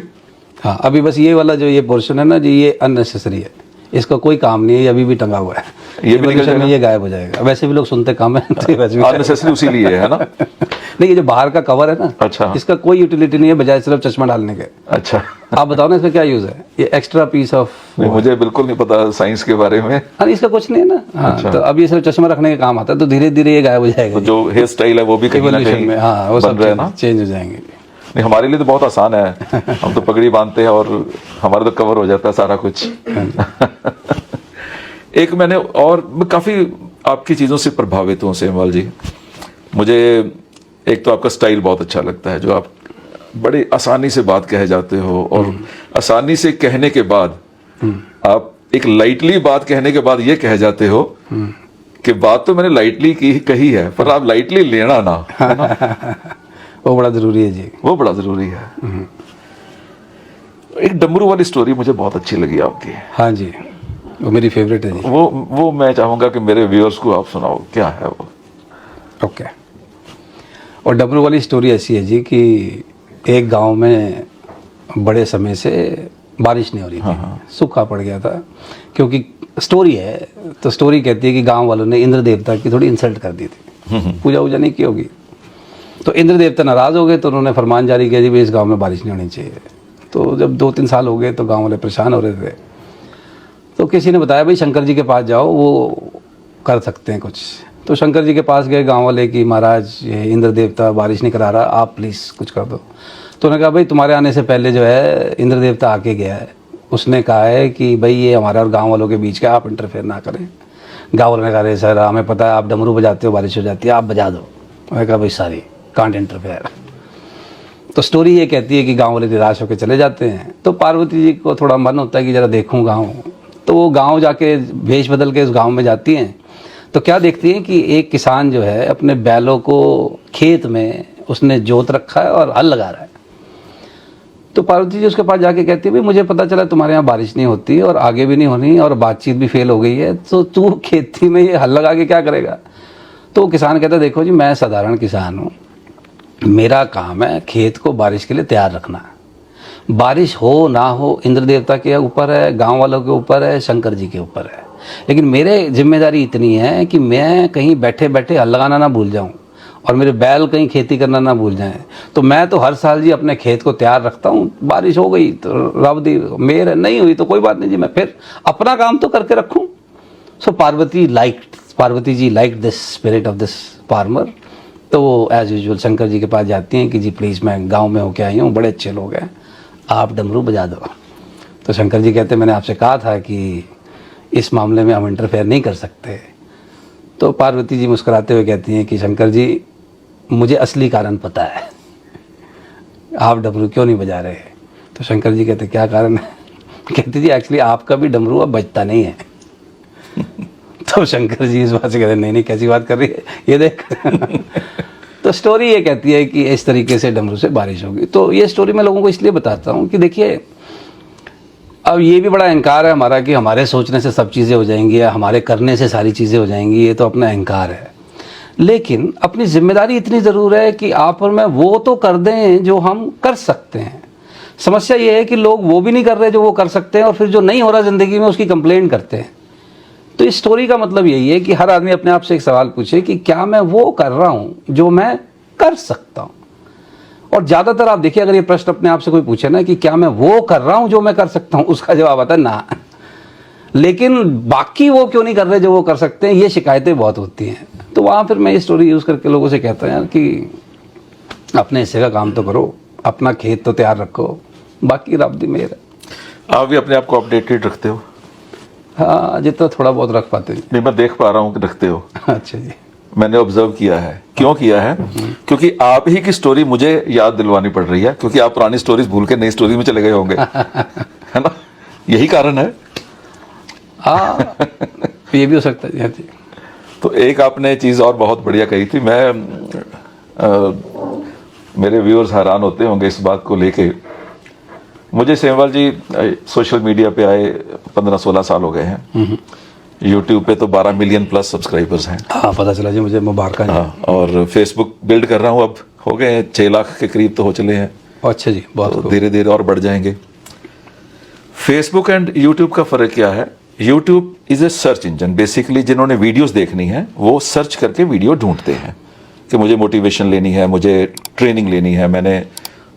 हाँ, अभी बस ये वाला जो ये पोर्शन है ना जी, ये अननेसेसरी है, इसका कोई काम नहीं है, ये अभी भी टंगा हुआ है। ये भी निकल जाएगा, ये गायब हो जाएगा। वैसे भी लोग सुनते कम है, तो वैसे भी अननेसेसरी उसी लिए है ना। नहीं, ये जो बाहर का कवर है ना, अच्छा, इसका कोई यूटिलिटी नहीं है बजाय सिर्फ चश्मा डालने के। अच्छा, आप बताओ ना इसका क्या यूज है? ये एक्स्ट्रा पीस ऑफ, मुझे बिल्कुल नहीं पता साइंस के बारे में। अरे इसका कुछ नहीं है ना। हाँ, तो अब ये सिर्फ चश्मा रखने का काम आता है, तो धीरे धीरे ये गायब हो जाएगा। तो जो हेयर स्टाइल है वो भी कहीं ना कहीं में, हाँ, वो सब है ना, चेंज हो जाएंगे। नहीं, हमारे लिए तो बहुत आसान है, हम तो पगड़ी बांधते हैं और हमारा तो कवर हो जाता है सारा कुछ। एक मैंने और काफी आपकी चीजों से प्रभावित हूं सेमवाल जी। मुझे एक तो आपका स्टाइल बहुत अच्छा लगता है, जो आप बड़े आसानी से बात कहे जाते हो, और आसानी से कहने के बाद आप एक लाइटली बात कहने के बाद ये कह जाते हो कि बात तो मैंने लाइटली की कही है, पर आप लाइटली लेना ना, है ना? वो बड़ा जरूरी है जी, वो बड़ा जरूरी है। एक डमरू वाली स्टोरी मुझे बहुत अच्छी लगी आपकी। हाँ जी, वो मेरी फेवरेट है जी। वो मैं चाहूंगा कि मेरे व्यूअर्स को आप सुनाओ, क्या है वो? ओके। और डमरू वाली स्टोरी ऐसी है जी कि एक गांव में बड़े समय से बारिश नहीं हो रही थी, सूखा पड़ गया था। क्योंकि स्टोरी है, तो स्टोरी कहती है कि गांव वालों ने इंद्र देवता की थोड़ी इंसल्ट कर दी थी, पूजा वूजा नहीं की होगी। तो इंद्र देवता नाराज हो गए, तो उन्होंने फरमान जारी किया जी भाई इस गांव में बारिश नहीं होनी चाहिए। तो जब 2-3 साल हो गए तो गांव वाले परेशान हो रहे थे। तो किसी ने बताया भाई शंकर जी के पास जाओ, वो कर सकते हैं कुछ। तो शंकर जी के पास गए गांव वाले कि महाराज ये इंद्र देवता बारिश नहीं करा रहा, आप प्लीज़ कुछ कर दो। तो उन्होंने कहा भाई तुम्हारे आने से पहले जो है इंद्र देवता आके गया है, उसने कहा है कि भाई ये हमारे और गांव वालों के बीच का, आप इंटरफेयर ना करें। गांव वालों ने कहा अरे सर हमें पता है आप डमरू बजाते हो, बारिश हो जाती है, आप बजा दो। मैंने कहा भाई सॉरी, कांट इंटरफेयर। तो स्टोरी ये कहती है कि गांव वाले निराश होकर चले जाते हैं। तो पार्वती जी को थोड़ा मन होता है कि ज़रा देखूं गांव। तो वो गांव जाके भेष बदल के उस गांव में जाती हैं। तो क्या देखती हैं कि एक किसान जो है अपने बैलों को खेत में उसने जोत रखा है और हल लगा रहा है। तो पार्वती जी उसके पास जाके कहती है भाई मुझे पता चला तुम्हारे यहाँ बारिश नहीं होती और आगे भी नहीं होनी और बातचीत भी फेल हो गई है, तो तू खेती में ये हल लगा के क्या करेगा। तो वो किसान कहता है देखो जी मैं साधारण किसान हूँ, मेरा काम है खेत को बारिश के लिए तैयार रखना है। बारिश हो ना हो इंद्र देवता के ऊपर है, गांव वालों के ऊपर है, शंकर जी के ऊपर है, लेकिन मेरे जिम्मेदारी इतनी है कि मैं कहीं बैठे बैठे हल लगाना ना भूल जाऊं और मेरे बैल कहीं खेती करना ना भूल जाएं। तो मैं तो हर साल जी अपने खेत को तैयार रखता हूं, बारिश हो गई तो रब दी मेहर है, नहीं हुई तो कोई बात नहीं जी, मैं फिर अपना काम तो करके रखूं। So Parvati ji like this spirit of this farmer. तो वो एज यूजुअल शंकर जी के पास जाती हैं कि जी प्लीज़ मैं गांव में होके आई हूँ, बड़े अच्छे लोग हैं, आप डमरू बजा दो। तो शंकर जी कहते मैंने आपसे कहा था कि इस मामले में हम इंटरफेयर नहीं कर सकते। तो पार्वती जी मुस्कुराते हुए कहती हैं कि शंकर जी मुझे असली कारण पता है, आप डमरू क्यों नहीं बजा रहे। तो शंकर जी कहते क्या कारण है। कहती जी एक्चुअली आपका भी डमरू अब बजता नहीं है। तो शंकर जी इस बात से कहते नहीं कैसी बात कर रही है ये देख। तो स्टोरी ये कहती है कि इस तरीके से डमरू से बारिश होगी। तो ये स्टोरी मैं लोगों को इसलिए बताता हूँ कि देखिए अब ये भी बड़ा अहंकार है हमारा कि हमारे सोचने से सब चीज़ें हो जाएंगी या हमारे करने से सारी चीज़ें हो जाएंगी, ये तो अपना अहंकार है। लेकिन अपनी जिम्मेदारी इतनी ज़रूर है कि आप और मैं वो तो कर दें जो हम कर सकते हैं। समस्या ये है कि लोग वो भी नहीं कर रहे जो वो कर सकते हैं और फिर जो नहीं हो रहा ज़िंदगी में उसकी कंप्लेंट करते हैं। तो इस स्टोरी का मतलब यही है कि हर आदमी अपने आप से एक सवाल पूछे कि क्या मैं वो कर रहा हूँ जो मैं कर सकता हूँ। और ज़्यादातर आप देखिए अगर ये प्रश्न अपने आप से कोई पूछे ना कि क्या मैं वो कर रहा हूँ जो मैं कर सकता हूँ, उसका जवाब आता है ना। लेकिन बाकी वो क्यों नहीं कर रहे जो वो कर सकते हैं, ये शिकायतें बहुत होती हैं। तो वहाँ फिर मैं ये स्टोरी यूज़ करके लोगों से कहता हूँ यार कि अपने हिस्से का काम तो करो, अपना खेत तो तैयार रखो, बाकी रब दी मेहर है। आप भी अपने आप को अपडेटेड रखते हो? हाँ जितना थोड़ा बहुत रख पाते हैं। नहीं मैं देख पा रहा हूँ कि रखते हो। अच्छा जी। मैंने ऑब्जर्व किया है। क्यों किया है? क्योंकि आप ही की स्टोरी मुझे याद दिलवानी पड़ रही है, क्योंकि आप पुरानी स्टोरीज भूल के नई स्टोरी में चले गए होंगे। है ना, यही कारण है। हाँ ये भी हो सकता है जी। तो एक आपने चीज और बहुत बढ़िया कही थी, मेरे व्यूअर्स हैरान होते होंगे इस बात को लेके। मुझे सेमवाल जी सोशल मीडिया पे आए 15-16 साल हो गए हैं। यूट्यूब पे तो 12 मिलियन प्लस सब्सक्राइबर्स हैं। हाँ पता चला जी, मुझे मुबारक। हाँ, और फेसबुक बिल्ड कर रहा हूँ, अब हो गए 6 लाख के करीब तो हो चले हैं। अच्छा जी, बहुत तो धीरे धीरे और बढ़ जाएंगे। फेसबुक एंड यूट्यूब का फर्क क्या है? YouTube is a search engine. Basically जिन्होंने वीडियोस देखनी है वो सर्च करके वीडियो ढूंढते हैं कि मुझे मोटिवेशन लेनी है, मुझे ट्रेनिंग लेनी है, मैंने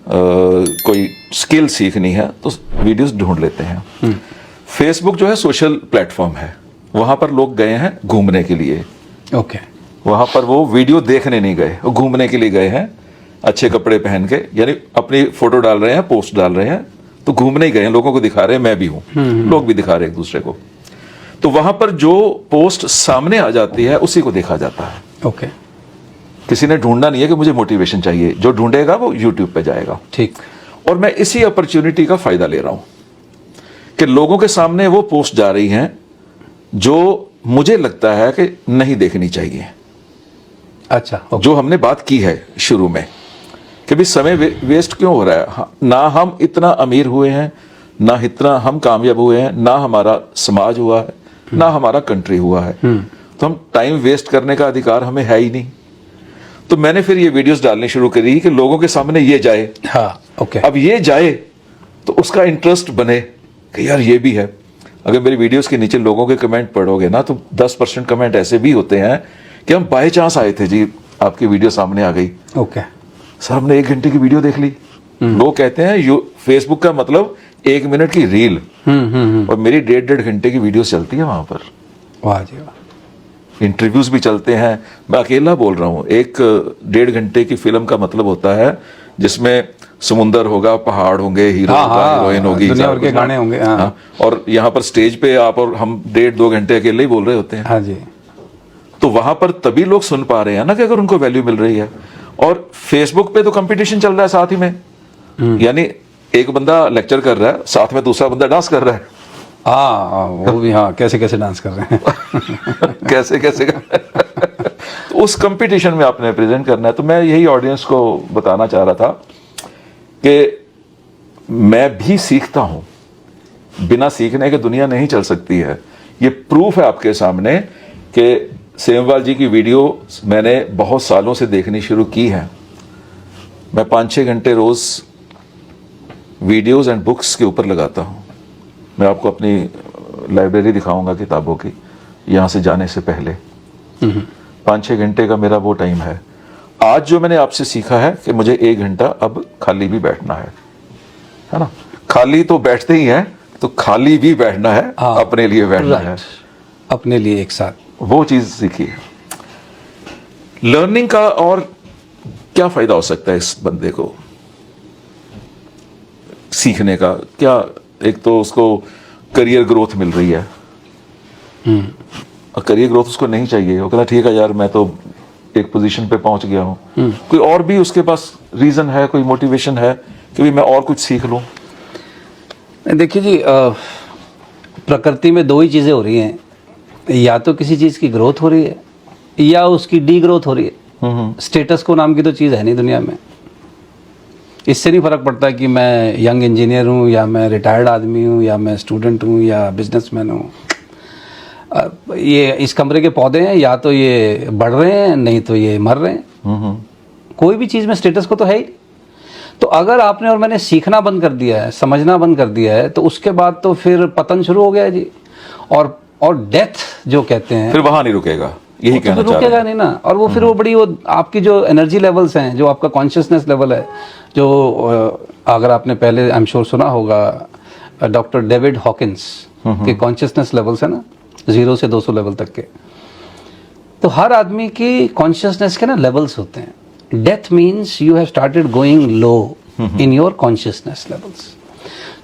कोई स्किल सीखनी है, तो वीडियोस ढूंढ लेते हैं। फेसबुक जो है सोशल प्लेटफॉर्म है, वहां पर लोग गए हैं घूमने के लिए। ओके। वहां पर वो वीडियो देखने नहीं गए, वो घूमने के लिए गए हैं, अच्छे कपड़े पहन के, यानी अपनी फोटो डाल रहे हैं, पोस्ट डाल रहे हैं, तो घूमने ही गए हैं, लोगों को दिखा रहे हैं, मैं भी हूं, लोग भी दिखा रहे हैं एक दूसरे को। तो वहां पर जो पोस्ट सामने आ जाती है उसी को देखा जाता है। ओके। किसी ने ढूंढना नहीं है कि मुझे मोटिवेशन चाहिए, जो ढूंढेगा वो यूट्यूब पे जाएगा। ठीक। और मैं इसी अपॉर्चुनिटी का फायदा ले रहा हूं कि लोगों के सामने वो पोस्ट जा रही हैं जो मुझे लगता है कि नहीं देखनी चाहिए। अच्छा। ओके। जो हमने बात की है शुरू में कि भी समय वेस्ट क्यों हो रहा है। ना हम इतना अमीर हुए हैं, ना इतना हम कामयाब हुए हैं, ना हमारा समाज हुआ है, ना हमारा कंट्री हुआ है, तो हम टाइम वेस्ट करने का अधिकार हमें है ही नहीं। तो मैंने फिर ये वीडियोस डालनी शुरू करी कि लोगों के सामने ये जाए। हाँ। ओके। अब ये जाए तो उसका इंटरेस्ट बने कि यार ये भी है। अगर मेरी वीडियोस के नीचे लोगों के कमेंट पढ़ोगे ना, तो 10% कमेंट ऐसे भी होते हैं कि हम बाय चांस आए थे जी, आपकी वीडियो सामने आ गई, ओके। सर हमने 1 घंटे की वीडियो देख ली, लोग कहते हैं फेसबुक का मतलब 1 मिनट की रील, और मेरी 1.5 घंटे की वीडियो चलती है वहां पर। वाह जी वाह। इंटरव्यूज भी चलते हैं, मैं अकेला बोल रहा हूँ। 1.5 घंटे की फिल्म का मतलब होता है जिसमें समुंदर होगा, पहाड़ होंगे, हीरो होगा, हीरोइन होगी, दुनिया भर के गाने होंगे। हाँ, और यहाँ पर स्टेज पे आप और हम 1.5-2 घंटे अकेले ही बोल रहे होते हैं। हाँ जी। तो वहां पर तभी लोग सुन पा रहे हैं ना कि अगर उनको वैल्यू मिल रही है। और फेसबुक पे तो कंपटीशन चल रहा है साथ ही में, यानी एक बंदा लेक्चर कर रहा है, साथ में दूसरा बंदा डांस कर रहा है। हाँ वो भी, हाँ कैसे कैसे डांस कर रहे हैं। कैसे कैसे तो उस कंपटीशन में आपने प्रेजेंट करना है। तो मैं यही ऑडियंस को बताना चाह रहा था कि मैं भी सीखता हूं, बिना सीखने के दुनिया नहीं चल सकती है। ये प्रूफ है आपके सामने कि सेमवाल जी की वीडियो मैंने बहुत सालों से देखनी शुरू की है। मैं 5-6 घंटे रोज वीडियोस एंड बुक्स के ऊपर लगाता हूं। मैं आपको अपनी लाइब्रेरी दिखाऊंगा किताबों की, यहां से जाने से पहले 5-6 घंटे का मेरा वो टाइम है। आज जो मैंने आपसे सीखा है कि मुझे 1 घंटा अब खाली भी बैठना है ना। खाली तो बैठते ही हैं, तो खाली भी बैठना है, अपने लिए बैठना है, अपने लिए एक साथ, वो चीज सीखी है। लर्निंग का और क्या फायदा हो सकता है इस बंदे को सीखने का? क्या, एक तो उसको करियर ग्रोथ मिल रही है, और करियर ग्रोथ उसको नहीं चाहिए। वो कहता ठीक है यार, मैं तो एक पोजीशन पे पहुंच गया हूं, कोई और भी उसके पास रीजन है, कोई मोटिवेशन है कि भी मैं और कुछ सीख लूं। देखिए जी, प्रकृति में 2 ही चीज़ें हो रही हैं, या तो किसी चीज़ की ग्रोथ हो रही है या उसकी डी ग्रोथ हो रही है। स्टेटस को नाम की तो चीज़ है नहीं दुनिया में। इससे नहीं फर्क पड़ता कि मैं यंग इंजीनियर हूँ या मैं रिटायर्ड आदमी हूँ या मैं स्टूडेंट हूँ या बिजनेसमैन हूँ। ये इस कमरे के पौधे हैं, या तो ये बढ़ रहे हैं, नहीं तो ये मर रहे हैं। कोई भी चीज़ में स्टेटस को तो है ही। तो अगर आपने और मैंने सीखना बंद कर दिया है, समझना बंद कर दिया है, तो उसके बाद तो फिर पतन शुरू हो गया है जी। और डेथ जो कहते हैं, फिर वहां नहीं रुकेगा, यही कहना चाह रहा हूं। रुकेगा नहीं ना। और वो फिर वो बड़ी, वो आपकी जो एनर्जी लेवल्स हैं, जो आपका कॉन्शियसनेस लेवल है, जो अगर आपने पहले आई एम श्योर सुना होगा डॉक्टर डेविड हॉकिंस के कॉन्शियसनेस लेवल्स है ना, 0 से 200 लेवल तक के। तो हर आदमी की कॉन्शियसनेस के ना लेवल्स होते हैं। Death means you have started going low in your consciousness levels.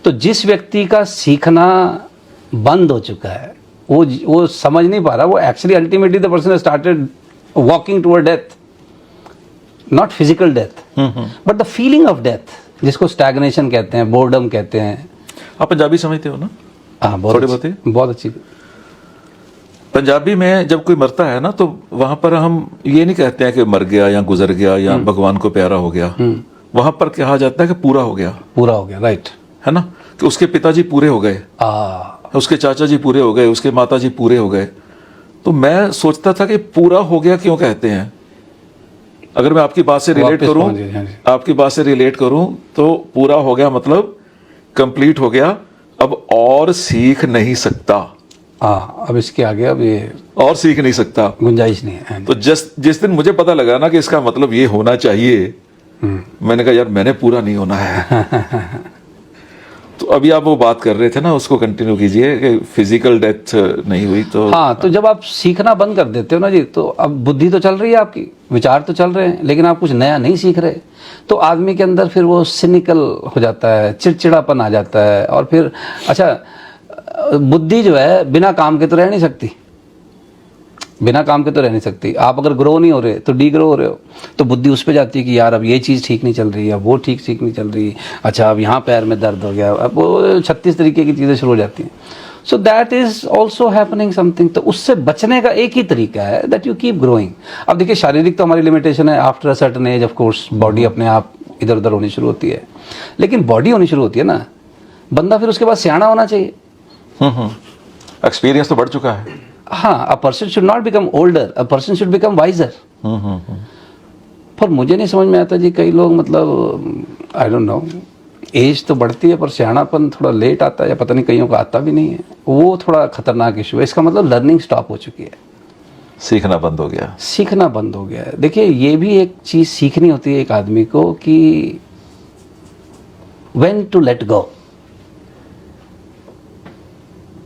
तो जिस व्यक्ति का सीखना बंद हो चुका है, वो समझ नहीं पा रहा, वो actually ultimately the person started walking toward death, not physical death but the feeling of death, जिसको स्टैग्नेशन कहते हैं, बोर्डम कहते हैं। आप पंजाबी समझते हो ना? हाँ, बहुत अच्छी। पंजाबी में जब कोई मरता है ना, तो वहां पर हम ये नहीं कहते हैं कि मर गया या गुजर गया या भगवान को प्यारा हो गया। वहां पर कहा जाता है कि पूरा हो गया, पूरा हो गया, राइट है ना, कि उसके पिताजी पूरे हो गए, उसके चाचा जी पूरे हो गए, उसके माता जी पूरे हो गए। तो मैं सोचता था कि पूरा हो गया क्यों कहते हैं। अगर मैं आपकी बात से रिलेट करूं तो पूरा हो गया मतलब कंप्लीट हो गया, अब और सीख नहीं सकता। अब इसके आगे अब ये और सीख नहीं सकता, गुंजाइश नहीं है। तो जिस दिन मुझे पता लगा ना कि इसका मतलब ये होना चाहिए, मैंने कहा यार मैंने पूरा नहीं होना है। तो अभी आप वो बात कर रहे थे ना, उसको कंटिन्यू कीजिए कि फिजिकल डेथ नहीं हुई तो। हाँ, तो जब आप सीखना बंद कर देते हो ना जी, तो अब बुद्धि तो चल रही है आपकी, विचार तो चल रहे हैं, लेकिन आप कुछ नया नहीं सीख रहे। तो आदमी के अंदर फिर वो सिनिकल हो जाता है, चिड़चिड़ापन आ जाता है। और फिर अच्छा, बुद्धि जो है बिना काम के तो रह नहीं सकती, बिना काम के तो रह नहीं सकती। आप अगर ग्रो नहीं हो रहे तो डी ग्रो हो रहे हो, तो बुद्धि उस पे जाती है कि यार अब ये चीज़ ठीक नहीं चल रही है, अब वो ठीक नहीं चल रही। अच्छा, अब यहाँ पैर में दर्द हो गया, अब वो 36 तरीके की चीज़ें शुरू हो जाती हैं। So that is also happening something. तो उससे बचने का एक ही तरीका है, दैट यू कीप ग्रोइंग। अब देखिए, शारीरिक तो हमारी लिमिटेशन है, after a certain as of course body अपने आप इधर उधर होनी शुरू होती है, लेकिन बॉडी होनी शुरू होती है ना, बंदा फिर उसके बाद सियाना होना चाहिए। एक्सपीरियंस तो बढ़ चुका है। हाँ, a person should not become older, a person should become wiser. पर मुझे नहीं समझ में आता जी, कई लोग मतलब आई डोंट नो, एज तो बढ़ती है पर सियाणापन थोड़ा लेट आता है, या पता नहीं कईयों का आता भी नहीं है। वो थोड़ा खतरनाक इशू है। इसका मतलब लर्निंग स्टॉप हो चुकी है, सीखना बंद हो गया, सीखना बंद हो गया है। देखिए, ये भी एक चीज़ सीखनी होती है एक आदमी को कि व्हेन टू लेट गो,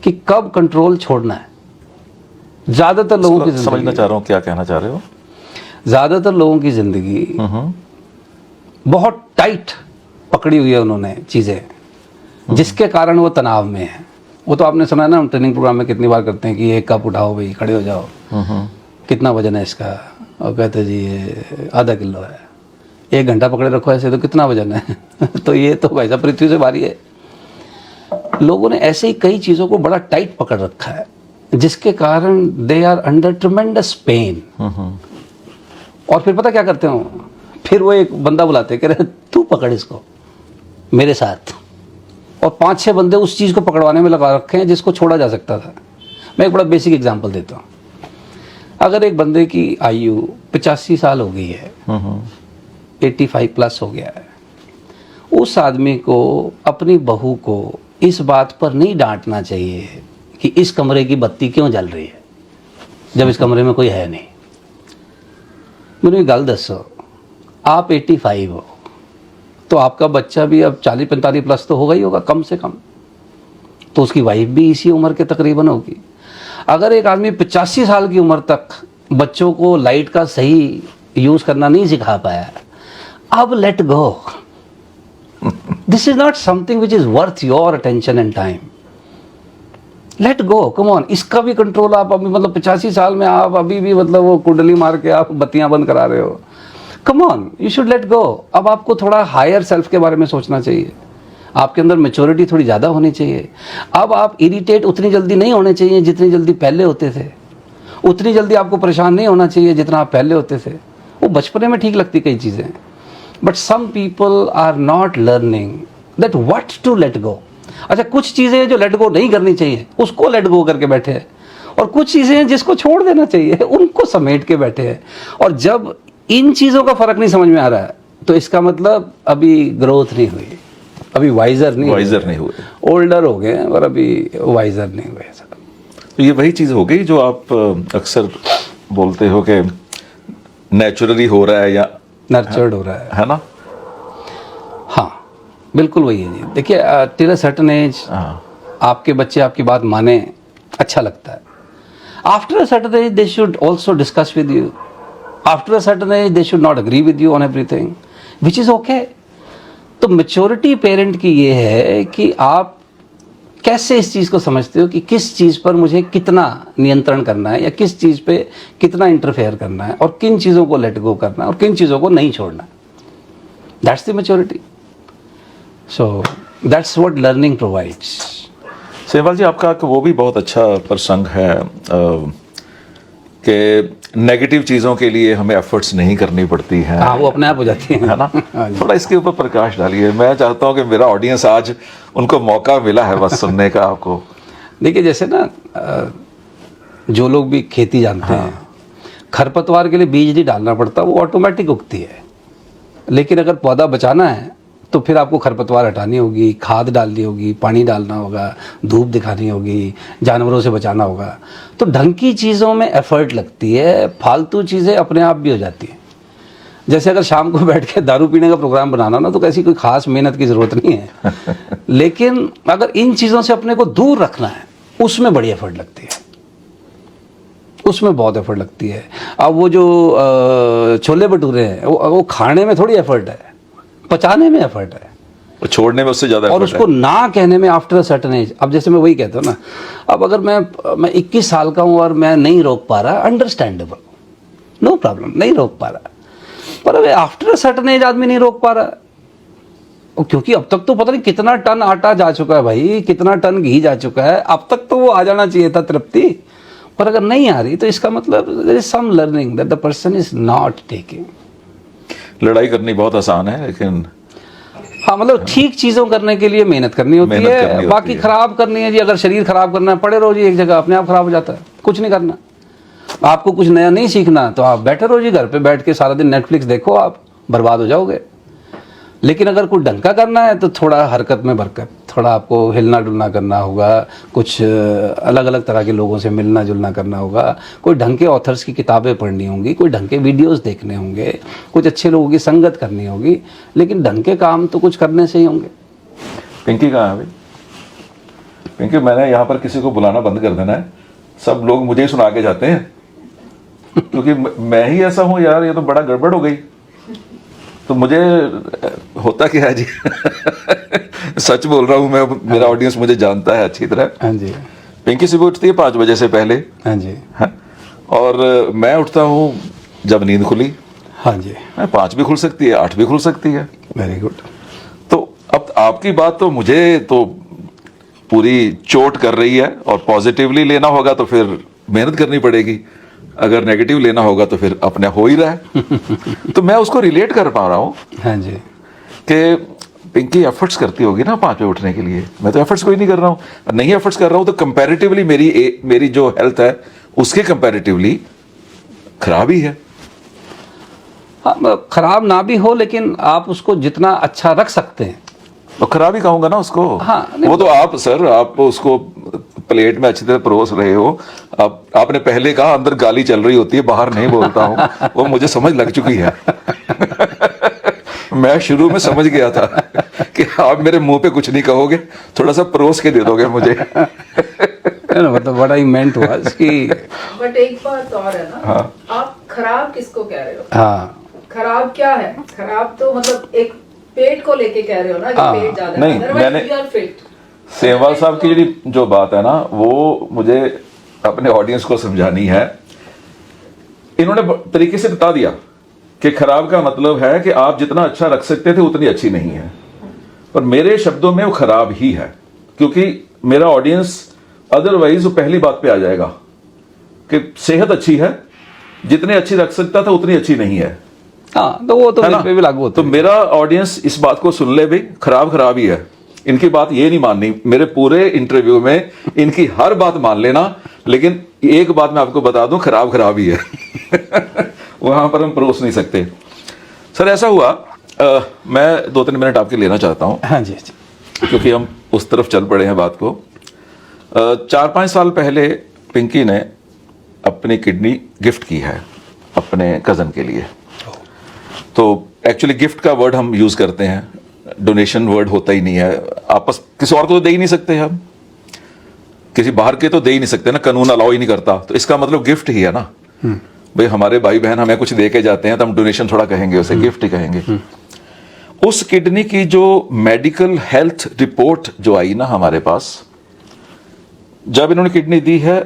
कि कब कंट्रोल छोड़ना है। ज्यादातर लोगों की समझना जिंदगी, चाह रहा हूँ क्या कहना चाह रहे हो। ज्यादातर लोगों की जिंदगी बहुत टाइट पकड़ी हुई है उन्होंने चीजें, जिसके कारण वो तनाव में है। वो तो आपने सुना है ना, हम ट्रेनिंग प्रोग्राम में कितनी बार करते हैं कि एक कप उठाओ भाई, खड़े हो जाओ, कितना वजन है इसका, और कहते जी ये आधा किलो है, 1 घंटा पकड़े रखो ऐसे तो कितना वजन है तो ये तो भाई साहब पृथ्वी से भारी है। लोगों ने ऐसे ही कई चीज़ों को बड़ा टाइट पकड़ रखा है, जिसके कारण they are under tremendous pain. और फिर पता क्या करते हो, फिर वो एक बंदा बुलाते कह रहे तू पकड़ इसको मेरे साथ, और 5-6 बंदे उस चीज़ को पकड़वाने में लगा रखे हैं जिसको छोड़ा जा सकता था। मैं एक बड़ा बेसिक एग्जांपल देता हूँ। अगर एक बंदे की आयु 85 साल हो गई है, 85 प्लस हो गया है, उस आदमी को अपनी बहू को इस बात पर नहीं डांटना चाहिए कि इस कमरे की बत्ती क्यों जल रही है जब इस कमरे में कोई है नहीं। मैंने गल दसो, आप 85 हो तो आपका बच्चा भी अब 40-45 प्लस तो होगा ही होगा कम से कम, तो उसकी वाइफ भी इसी उम्र के तकरीबन होगी। अगर एक आदमी 85 साल की उम्र तक बच्चों को लाइट का सही यूज करना नहीं सिखा पाया, अब let go. This is not something which is worth your attention and time. Let go, come on. इसका भी कंट्रोल आप अभी, मतलब 85 साल में आप अभी भी मतलब वो कुंडली मार के आप बत्तियां बंद करा रहे हो। Come on, you should let go. अब आपको थोड़ा हायर सेल्फ के बारे में सोचना चाहिए, आपके अंदर मैच्योरिटी थोड़ी ज़्यादा होनी चाहिए। अब आप इरिटेट उतनी जल्दी नहीं होने चाहिए जितनी जल्दी पहले होते थे, उतनी जल्दी आपको परेशान नहीं होना चाहिए जितना आप पहले होते थे। वो बचपने में ठीक लगती कई चीज़ें, but some people are not learning that what to let go. अच्छा, कुछ चीज़ें जो लेट गो नहीं करनी चाहिए उसको लेट गो करके बैठे हैं, और कुछ चीज़ें जिसको छोड़ देना चाहिए उनको समेट के बैठे हैं। और जब इन चीज़ों का फर्क नहीं समझ में आ रहा है तो इसका मतलब अभी ग्रोथ नहीं हुई, अभी वाइजर नहीं हुए, ओल्डर हो गए और अभी वाइजर नहीं हुए। तो ये वही चीज़ हो गई जो आप अक्सर बोलते हो कि नेचुरली हो रहा है या नर्चर्ड हो रहा है ना। हाँ, बिल्कुल वही है जी। देखिए, टिल अ सर्टेन एज आपके बच्चे आपकी बात माने, अच्छा लगता है। After a certain age they should also discuss with you. After a certain age they should not agree with you on everything, which is okay. तो मैच्योरिटी पेरेंट की ये है कि आप कैसे इस चीज़ को समझते हो कि किस चीज़ पर मुझे कितना नियंत्रण करना है या किस चीज़ पे कितना इंटरफेयर करना है, और किन चीज़ों को लेट गो करना है और किन चीज़ों को नहीं छोड़ना। That's the maturity. So that's what learning provides. Sewal ji, आपका वो भी बहुत अच्छा प्रसंग है कि नेगेटिव चीज़ों के लिए हमें एफर्ट्स नहीं करनी पड़ती हैं। हाँ, वो अपने आप हो जाती है, है ना। थोड़ा इसके ऊपर प्रकाश डालिए। मैं चाहता हूँ कि मेरा ऑडियंस आज उनको मौका मिला है बस सुनने का आपको। देखिए, जैसे ना जो लोग भी खेती जानते हैं, खरपतवार के लिए बीज नहीं डालना पड़ता, वो ऑटोमेटिक उगती है। लेकिन अगर पौधा बचाना है तो फिर आपको खरपतवार हटानी होगी, खाद डालनी होगी, पानी डालना होगा, धूप दिखानी होगी, जानवरों से बचाना होगा। तो ढंग की चीज़ों में एफर्ट लगती है, फालतू चीज़ें अपने आप भी हो जाती हैं। जैसे अगर शाम को बैठ के दारू पीने का प्रोग्राम बनाना ना, तो कैसी कोई खास मेहनत की ज़रूरत नहीं है। लेकिन अगर इन चीज़ों से अपने को दूर रखना है, उसमें बड़ी एफर्ट लगती है, उसमें बहुत एफर्ट लगती है। अब वो जो छोले भटूरे हैं, वो खाने में थोड़ी एफर्ट है, पचाने में एफर्ट है, छोड़ने में उससे ज़्यादा और उसको ना कहने में आफ्टर अ सर्टेन एज। अब जैसे मैं वही कहता हूँ ना, अब अगर मैं 21 साल का हूँ और मैं नहीं रोक पा रहा, अंडरस्टैंडेबल, नो प्रॉब्लम, नहीं रोक पा रहा। पर अगर आफ्टर अ सर्टेन एज आदमी नहीं रोक पा रहा, क्योंकि अब तक तो पता नहीं कितना टन आटा जा चुका है भाई, कितना टन घी जा चुका है, अब तक तो वो आ जाना चाहिए था तृप्ति। पर अगर नहीं आ रही तो इसका मतलब there is some learning that the person is not taking. लड़ाई करनी बहुत आसान है, लेकिन हाँ, मतलब ठीक चीज़ों करने के लिए मेहनत करनी होती है। बाकी खराब करनी है जी, अगर शरीर खराब करना है, पड़े रहो जी एक जगह, अपने आप खराब हो जाता है, कुछ नहीं करना। आपको कुछ नया नहीं सीखना तो आप बैठे रहो जी घर पे, बैठ के सारा दिन नेटफ्लिक्स देखो, आप बर्बाद हो जाओगे। लेकिन अगर कुछ ढंग का करना है तो थोड़ा हरकत में बरकत, थोड़ा आपको हिलना डुलना करना होगा, कुछ अलग अलग तरह के लोगों से मिलना जुलना करना होगा, कोई ढंग के ऑथर्स की किताबें पढ़नी होंगी, कोई ढंग के वीडियोस देखने होंगे, कुछ अच्छे लोगों की संगत करनी होगी। लेकिन ढंग के काम तो कुछ करने से ही होंगे। पिंकी कहाँ है भाई? पिंकी, मैंने यहाँ पर किसी को बुलाना बंद कर देना है, सब लोग मुझे ही सुना के जाते हैं, क्योंकि मैं ही ऐसा हूँ यार, ये तो बड़ा गड़बड़ हो गई। तो मुझे होता क्या है जी सच बोल रहा हूँ मैं, मेरा ऑडियंस मुझे जानता है अच्छी तरह। हाँ जी। पिंकी सुबह उठती है 5 बजे से पहले, हाँ जी। हाँ? और मैं उठता हूँ जब नींद खुली। हाँ जी। 5 भी खुल सकती है, 8 भी खुल सकती है। Very good. तो अब आपकी बात तो मुझे तो पूरी चोट कर रही है, और पॉजिटिवली लेना होगा तो फिर मेहनत करनी पड़ेगी, अगर नेगेटिव लेना होगा तो फिर अपने हो ही रहा है। तो मैं उसको रिलेट कर पा रहा हूँ हाँ जी। कि पिंकी एफर्ट्स करती होगी ना 5 बजे उठने के लिए, मैं तो एफर्ट्स कोई नहीं कर रहा हूँ। नहीं एफर्ट्स कर रहा हूँ तो कंपैरेटिवली मेरी जो हेल्थ है उसके कंपैरेटिवली खराब ही है। हाँ, खराब ना भी हो, लेकिन आप उसको जितना अच्छा रख सकते हैं। तो खराब ही कहूंगा ना उसको। हाँ, नहीं, वो तो आप सर, आप उसको प्लेट में अच्छी तरह परोस रहे हो। आपने पहले कहा अंदर गाली चल रही होती है, बाहर नहीं बोलता हूँ, वो मुझे समझ लग चुकी है। मैं शुरू में समझ गया था कि आप मेरे मुंह पे कुछ नहीं कहोगे, थोड़ा सा परोस के दे दोगे मुझे। मतलब बड़ा ही मेंट हुआ इसकी। बट एक बात और है ना, हाँ। आप खराब किसको कह रहे हो? हाँ, खराब क्या है? खराब तो मतलब एक पेट को लेके कह रहे हो ना कि हाँ, पेट ज्यादा नहीं, मैंने- फिट। सेहवाग साहब की जो बात है ना, वो मुझे अपने ऑडियंस को समझानी है। इन्होंने तरीके से बता दिया कि खराब का मतलब है कि आप जितना अच्छा रख सकते थे उतनी अच्छी नहीं है, पर मेरे शब्दों में वो खराब ही है, क्योंकि मेरा ऑडियंस अदरवाइज वो पहली बात पे आ जाएगा कि सेहत अच्छी है, जितनी अच्छी रख सकता था उतनी अच्छी नहीं है। हाँ, तो वो तो है मेरे ना? पे भी लागू होता तो है। मेरा ऑडियंस इस बात को सुन ले भाई, खराब ही है, इनकी बात ये नहीं माननी। मेरे पूरे इंटरव्यू में इनकी हर बात मान लेना, लेकिन एक बात मैं आपको बता दूं, खराब ही है। वहां पर हम परोस नहीं सकते। सर ऐसा हुआ, मैं 2-3 मिनट आपके लेना चाहता हूं, हाँ जी, जी। क्योंकि हम उस तरफ चल पड़े हैं बात को। 4-5 साल पहले पिंकी ने अपनी किडनी गिफ्ट की है अपने कजन के लिए। तो एक्चुअली गिफ्ट का वर्ड हम यूज करते हैं, डोनेशन वर्ड होता ही नहीं है। आपस किसी और को तो दे ही नहीं सकते, हम किसी बाहर के तो दे ही नहीं सकते ना, कानून अलाउ ही नहीं करता। तो इसका मतलब गिफ्ट ही है ना भाई। हमारे भाई बहन हमें कुछ दे के जाते हैं तो हम डोनेशन थोड़ा कहेंगे, उसे गिफ्ट ही कहेंगे। उस किडनी की जो मेडिकल हेल्थ रिपोर्ट जो आई ना हमारे पास, जब इन्होंने किडनी दी है,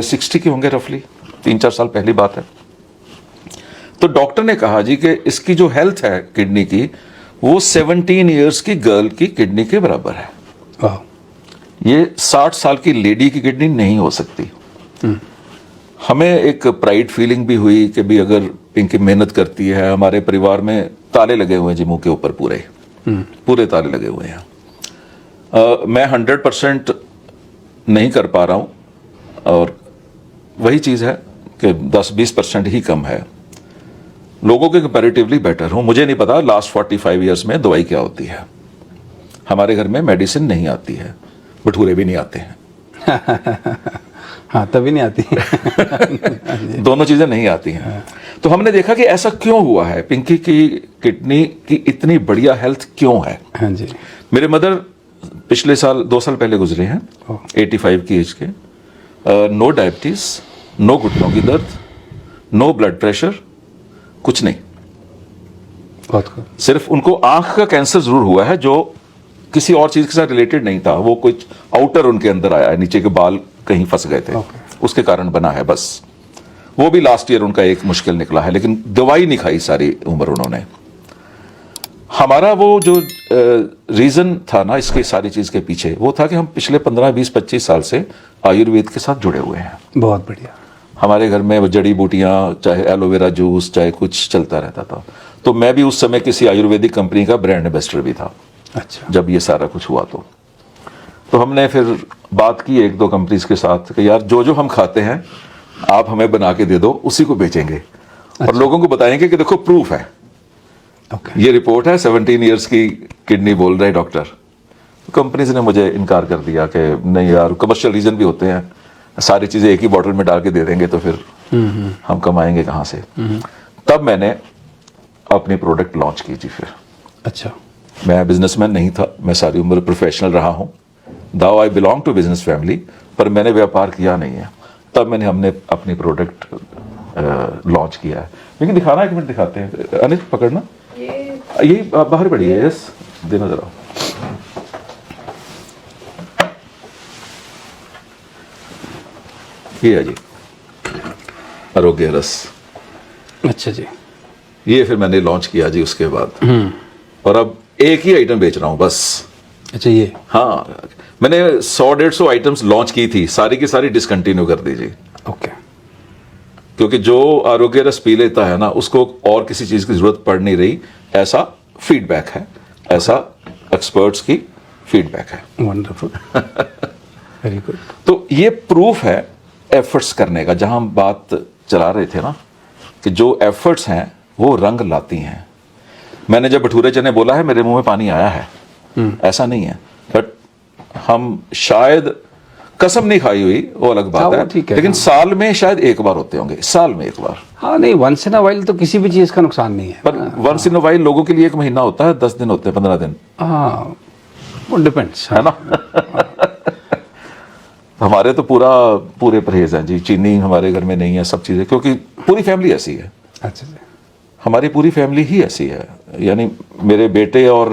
60 की होंगे रफली, 3-4 साल पहली बात है। तो डॉक्टर ने कहा जी कि इसकी जो हेल्थ है किडनी की, वो 17 इयर्स की गर्ल की किडनी के बराबर है। वाह। ये 60 साल की लेडी की किडनी नहीं हो सकती। हमें एक प्राइड फीलिंग भी हुई कि भी अगर पिंकी मेहनत करती है। हमारे परिवार में ताले लगे हुए हैं जी, मुंह के ऊपर पूरे ताले लगे हुए हैं। मैं 100% नहीं कर पा रहा हूं, और वही चीज है कि 10-20% ही कम है। लोगों के कंपैरेटिवली बेटर हूं। मुझे नहीं पता लास्ट 45 इयर्स में दवाई क्या होती है। हमारे घर में मेडिसिन नहीं आती है, भटूरे भी नहीं आते हैं। हाँ, तभी नहीं आती। दोनों चीजें नहीं आती हैं। तो हमने देखा कि ऐसा क्यों हुआ है, पिंकी की किडनी की इतनी बढ़िया हेल्थ क्यों है। हाँ जी। मेरे मदर पिछले साल 2 साल पहले गुजरे हैं, 85 की एज के। नो डायबिटीज, नो घुटनों की दर्द, नो ब्लड प्रेशर, कुछ नहीं। बहुत खूब। सिर्फ उनको आंख का कैंसर जरूर हुआ है, जो किसी और चीज के साथ रिलेटेड नहीं था। वो कुछ आउटर उनके अंदर आया है, नीचे के बाल कहीं फंस गए थे, उसके कारण बना है बस। वो भी लास्ट ईयर उनका एक मुश्किल निकला है, लेकिन दवाई नहीं खाई सारी उम्र उन्होंने। हमारा वो जो रीजन था ना इसके सारी चीज के पीछे, वो था कि हम पिछले 15-20-25 साल से आयुर्वेद के साथ जुड़े हुए हैं। बहुत बढ़िया। हमारे घर में वो जड़ी बूटियां, चाहे एलोवेरा जूस, चाहे कुछ चलता रहता था। तो मैं भी उस समय किसी आयुर्वेदिक कंपनी का ब्रांड एम्बेसडर भी था अच्छा। जब ये सारा कुछ हुआ। तो हमने फिर बात की 1-2 कंपनीज के साथ कि यार जो हम खाते हैं आप हमें बना के दे दो, उसी को बेचेंगे। और लोगों को बताएंगे कि देखो प्रूफ है, ओके। ये रिपोर्ट है, 17 इयर्स की किडनी बोल रहे डॉक्टर। कंपनीज ने मुझे इनकार कर दिया कि नहीं यार, कमर्शियल रीजन भी होते हैं, सारी चीजें एक ही बॉटल में डाल के दे देंगे तो फिर हम कमाएंगे कहां से। तब मैंने अपनी प्रोडक्ट लॉन्च की जी। फिर अच्छा। मैं बिजनेसमैन नहीं था, मैं सारी उम्र प्रोफेशनल रहा हूँ। Though I belong to business family, पर मैंने व्यापार किया नहीं है। तब हमने अपनी प्रोडक्ट लॉन्च किया है। लेकिन दिखाना, एक मिनट दिखाते हैं। अनिल पकड़ना, यही बाहर पड़ी है। यस, देना जरा। ये है जी आरोग्य रस। अच्छा जी। ये फिर मैंने लॉन्च किया जी उसके बाद, और अब एक ही आइटम बेच रहा हूँ बस। अच्छा, ये हाँ, मैंने 100-150 आइटम्स लॉन्च की थी, सारी की सारी डिसकंटिन्यू कर दी जी। ओके। क्योंकि जो आरोग्य रस पी लेता है ना, उसको और किसी चीज की जरूरत पड़ नहीं रही, ऐसा फीडबैक है, ऐसा एक्सपर्ट्स की फीडबैक है। Wonderful, very good. तो ये प्रूफ है एफर्ट्स करने का। जहां हम बात चला रहे थे ना कि जो एफर्ट्स हैं वो रंग लाती हैं। मैंने जब भटूरे चने बोला है, मेरे मुंह में पानी आया है, ऐसा नहीं है। बट हम शायद कसम नहीं खाई हुई, वो अलग बात है, ठीक है, लेकिन साल में शायद एक बार होते होंगे, साल में एक बार। हाँ, नहीं, वंस इन अ वाइल तो किसी भी चीज का नुकसान नहीं है। पर वंस इन अ वाइल लोगों के लिए 1 महीना होता है, 10 दिन होते हैं, 15 दिन, हाँ, वो डिपेंड्स, है ना। हमारे तो पूरे परहेज हैं जी। चीनी हमारे घर में नहीं है, सब चीजें, क्योंकि पूरी फैमिली ऐसी है। अच्छा जी। हमारी पूरी फैमिली ही ऐसी है। यानी मेरे बेटे और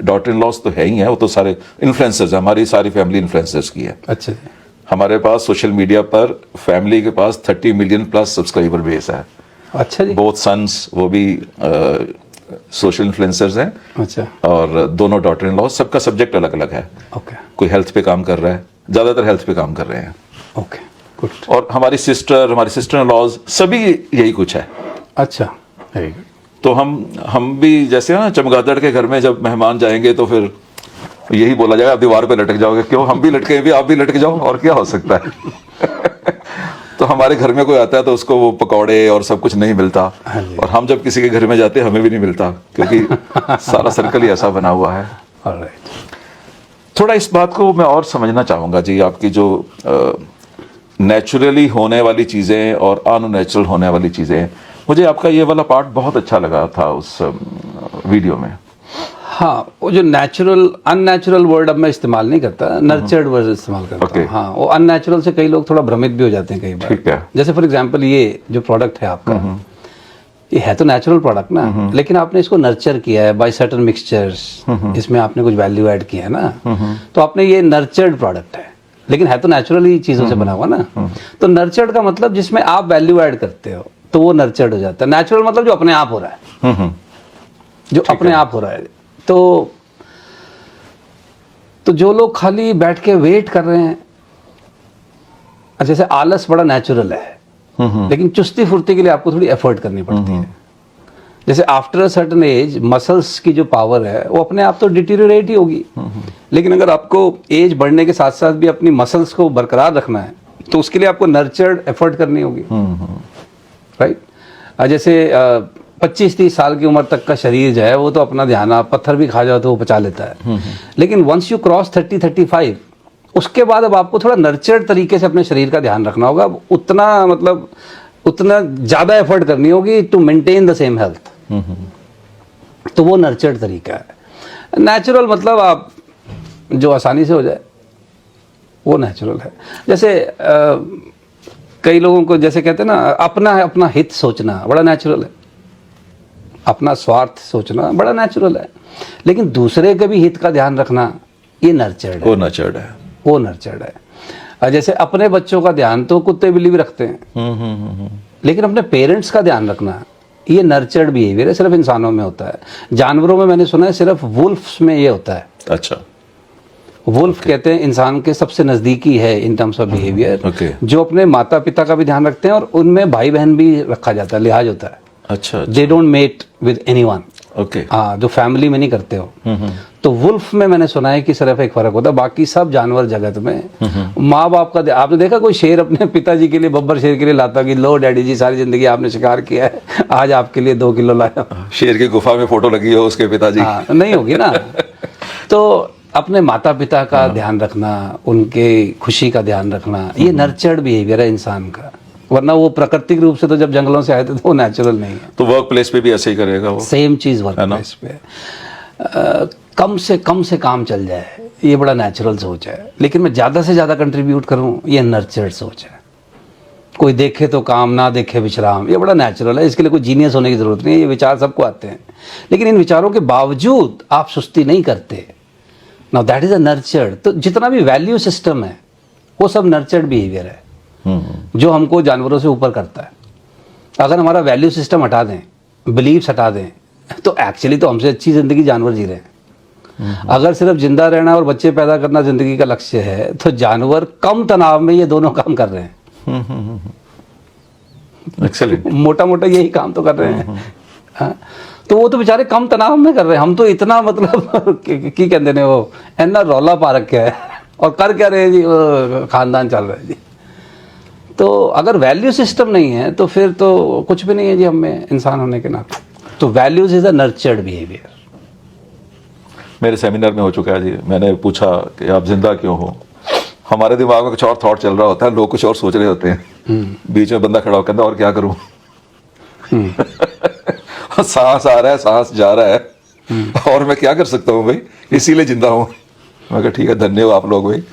डॉटर इन लॉस तो है ही हैं, वो तो सारे इन्फ्लुएंसर्स हैं। हमारी सारी फैमिली इन्फ्लुएंसर्स की है। अच्छा जी। हमारे पास सोशल मीडिया पर फैमिली के पास 30 मिलियन प्लस सब्सक्राइबर बेस है। अच्छा जी। बोथ सन्स, वो भी सोशल इन्फ्लुएंसर्स हैं। अच्छा। और दोनों डॉटर इन लॉ, सबका सब्जेक्ट अलग अलग है। ओके। कोई हेल्थ पे काम कर रहा है, ज्यादातर हेल्थ पे काम कर रहे हैं। Okay, good. और हमारी सिस्टर इन लॉज सभी यही कुछ है। अच्छा, वेरी गुड। तो हम भी जैसे ना चमगादड़ के घर में जब मेहमान जाएंगे तो फिर यही बोला जाएगा, आप दीवार पे लटक जाओगे। क्यों, हम भी लटके भी, आप भी लटक जाओ, और क्या हो सकता है। तो हमारे घर में कोई आता है तो उसको वो पकौड़े और सब कुछ नहीं मिलता, और हम जब किसी के घर में जाते हैं हमें भी नहीं मिलता, क्योंकि सारा सर्कल ही ऐसा बना हुआ है। ऑलराइट। थोड़ा इस बात को मैं और समझना चाहूंगा जी, आपकी जो नेचुरली होने वाली चीजें और अननेचुरल होने वाली चीजें। मुझे आपका ये वाला पार्ट बहुत अच्छा लगा था उस वीडियो में। हाँ, वो जो नेचुरल अननेचुरल वर्ड अब मैं इस्तेमाल नहीं करता, नर्चर्ड वर्ड इस्तेमाल करता हूँ। हाँ, वो अननेचुरल से कई लोग थोड़ा भ्रमित भी हो जाते हैं कई बार। ठीक है। जैसे फॉर एग्जांपल ये जो प्रोडक्ट है आपका, ये है तो नेचुरल प्रोडक्ट ना, लेकिन आपने इसको नर्चर किया है बाय सर्टेन मिक्सचर्स, इसमें आपने कुछ वैल्यू ऐड किया है ना, तो आपने ये नर्चर्ड प्रोडक्ट है, लेकिन है तो नेचुरली चीजों से बना हुआ ना। तो नर्चर्ड का मतलब जिसमें आप वैल्यू ऐड करते हो, तो वो नर्चर्ड हो जाता है। नेचुरल मतलब जो अपने आप हो रहा है, जो अपने आप हो रहा है। तो जो लोग खाली बैठ के वेट कर रहे हैं, जैसे आलस बड़ा नेचुरल है, लेकिन चुस्ती फुर्ती के लिए आपको थोड़ी एफर्ट करनी पड़ती है। जैसे after a certain as muscles की जो पावर है वो अपने आप तो डिटीरियोरेट ही होगी, लेकिन अगर आपको एज बढ़ने के साथ साथ भी अपनी मसल्स को बरकरार रखना है तो उसके लिए आपको नर्चर्ड एफर्ट करनी होगी, राइट। जैसे 25-30 साल की उम्र तक का शरीर जो है वो तो अपना ध्यान, आप पत्थर भी खा जाओ तो वो पचा लेता है, लेकिन वंस यू क्रॉस 30-35 उसके बाद अब आपको थोड़ा नर्चर्ड तरीके से अपने शरीर का ध्यान रखना होगा। उतना ज़्यादा एफर्ट करनी होगी to maintain the same health. तो वो नर्चर्ड तरीका है। नेचुरल मतलब आप जो आसानी से हो जाए वो नेचुरल है। जैसे कई लोगों को जैसे कहते हैं ना, अपना हित सोचना बड़ा नेचुरल है, अपना स्वार्थ सोचना बड़ा नेचुरल है, लेकिन दूसरे के भी हित का ध्यान रखना ये नर्चर्ड है। वो नर्चर्ड है। जैसे अपने बच्चों का ध्यान तो कुत्ते बिल्ली भी रखते हैं, लेकिन अपने पेरेंट्स का ध्यान रखना ये नर्चर्ड बिहेवियर है, सिर्फ इंसानों में होता है। जानवरों में मैंने सुना है सिर्फ वुल्फ्स में ये होता है। अच्छा। वुल्फ कहते हैं इंसान के सबसे नजदीकी है इन टर्म्स ऑफ बिहेवियर, जो अपने माता पिता का भी ध्यान रखते हैं, और उनमें भाई बहन भी रखा जाता है, लिहाज होता है। अच्छा। They don't mate with anyone. Okay. हाँ, जो फैमिली में नहीं करते हो। तो वुल्फ में मैंने सुना है कि सिर्फ एक फर्क होता है, बाकी सब जानवर जगत में माँ बाप का। आपने देखा कोई शेर अपने पिताजी के लिए, बब्बर शेर के लिए लाता कि लो डैडी जी सारी जिंदगी आपने शिकार किया है, आज आपके लिए 2 किलो लाया। शेर की गुफा में फोटो लगी हो उसके पिताजी। हाँ, नहीं होगी ना। तो अपने माता पिता का ध्यान रखना, उनके खुशी का ध्यान रखना, ये नर्चर्ड बिहेवियर है इंसान का। वरना वो प्राकृतिक रूप से तो जब जंगलों से आए थे तो वो नेचुरल नहीं है। तो वर्क प्लेस पे भी ऐसे ही करेगा वो, सेम चीज वर्क प्लेस पे। कम से काम चल जाए, ये बड़ा नेचुरल सोच है। लेकिन मैं ज़्यादा से ज़्यादा कंट्रीब्यूट करूं, ये नर्चर्ड सोच है। कोई देखे तो काम, ना देखे विश्राम, ये बड़ा नेचुरल है। इसके लिए कोई जीनियस होने की ज़रूरत नहीं है, ये विचार सबको आते हैं। लेकिन इन विचारों के बावजूद आप सुस्ती नहीं करते, now that is a nurtured. तो जितना भी वैल्यू सिस्टम है वो सब नर्चर्ड बिहेवियर है, जो हमको जानवरों से ऊपर करता है। अगर हमारा वैल्यू सिस्टम हटा दें, बिलीव्स हटा दें, तो एक्चुअली तो हमसे अच्छी ज़िंदगी जानवर जी रहे हैं। अगर सिर्फ जिंदा रहना और बच्चे पैदा करना ज़िंदगी का लक्ष्य है, तो जानवर कम तनाव में ये दोनों काम कर रहे हैं। एक्सेलेंट। मोटा मोटा यही काम तो कर रहे हैं। हाँ, तो वो तो बेचारे कम तनाव में कर रहे हैं। हम तो इतना मतलब की कहते हैं वो इतना रौला पा रखा है, और कर क्या रहे हैं जी, खानदान चल रहा है जी। तो अगर वैल्यू सिस्टम नहीं है तो फिर तो कुछ भी नहीं है जी हम में, इंसान होने के नाते। तो values is a nurtured behaviour. मेरे सेमिनार में हो चुका है जी, मैंने पूछा कि आप जिंदा क्यों हो। हमारे दिमाग में कुछ और थॉट चल रहा होता है, लोग कुछ और सोच रहे होते हैं। बीच में बंदा खड़ा होकर कहता और क्या करूं। सांस आ रहा है, सांस जा रहा है, और मैं क्या कर सकता हूं भाई, इसीलिए जिंदा हूं। मैं कहा ठीक है, धन्य हो आप लोग भाई।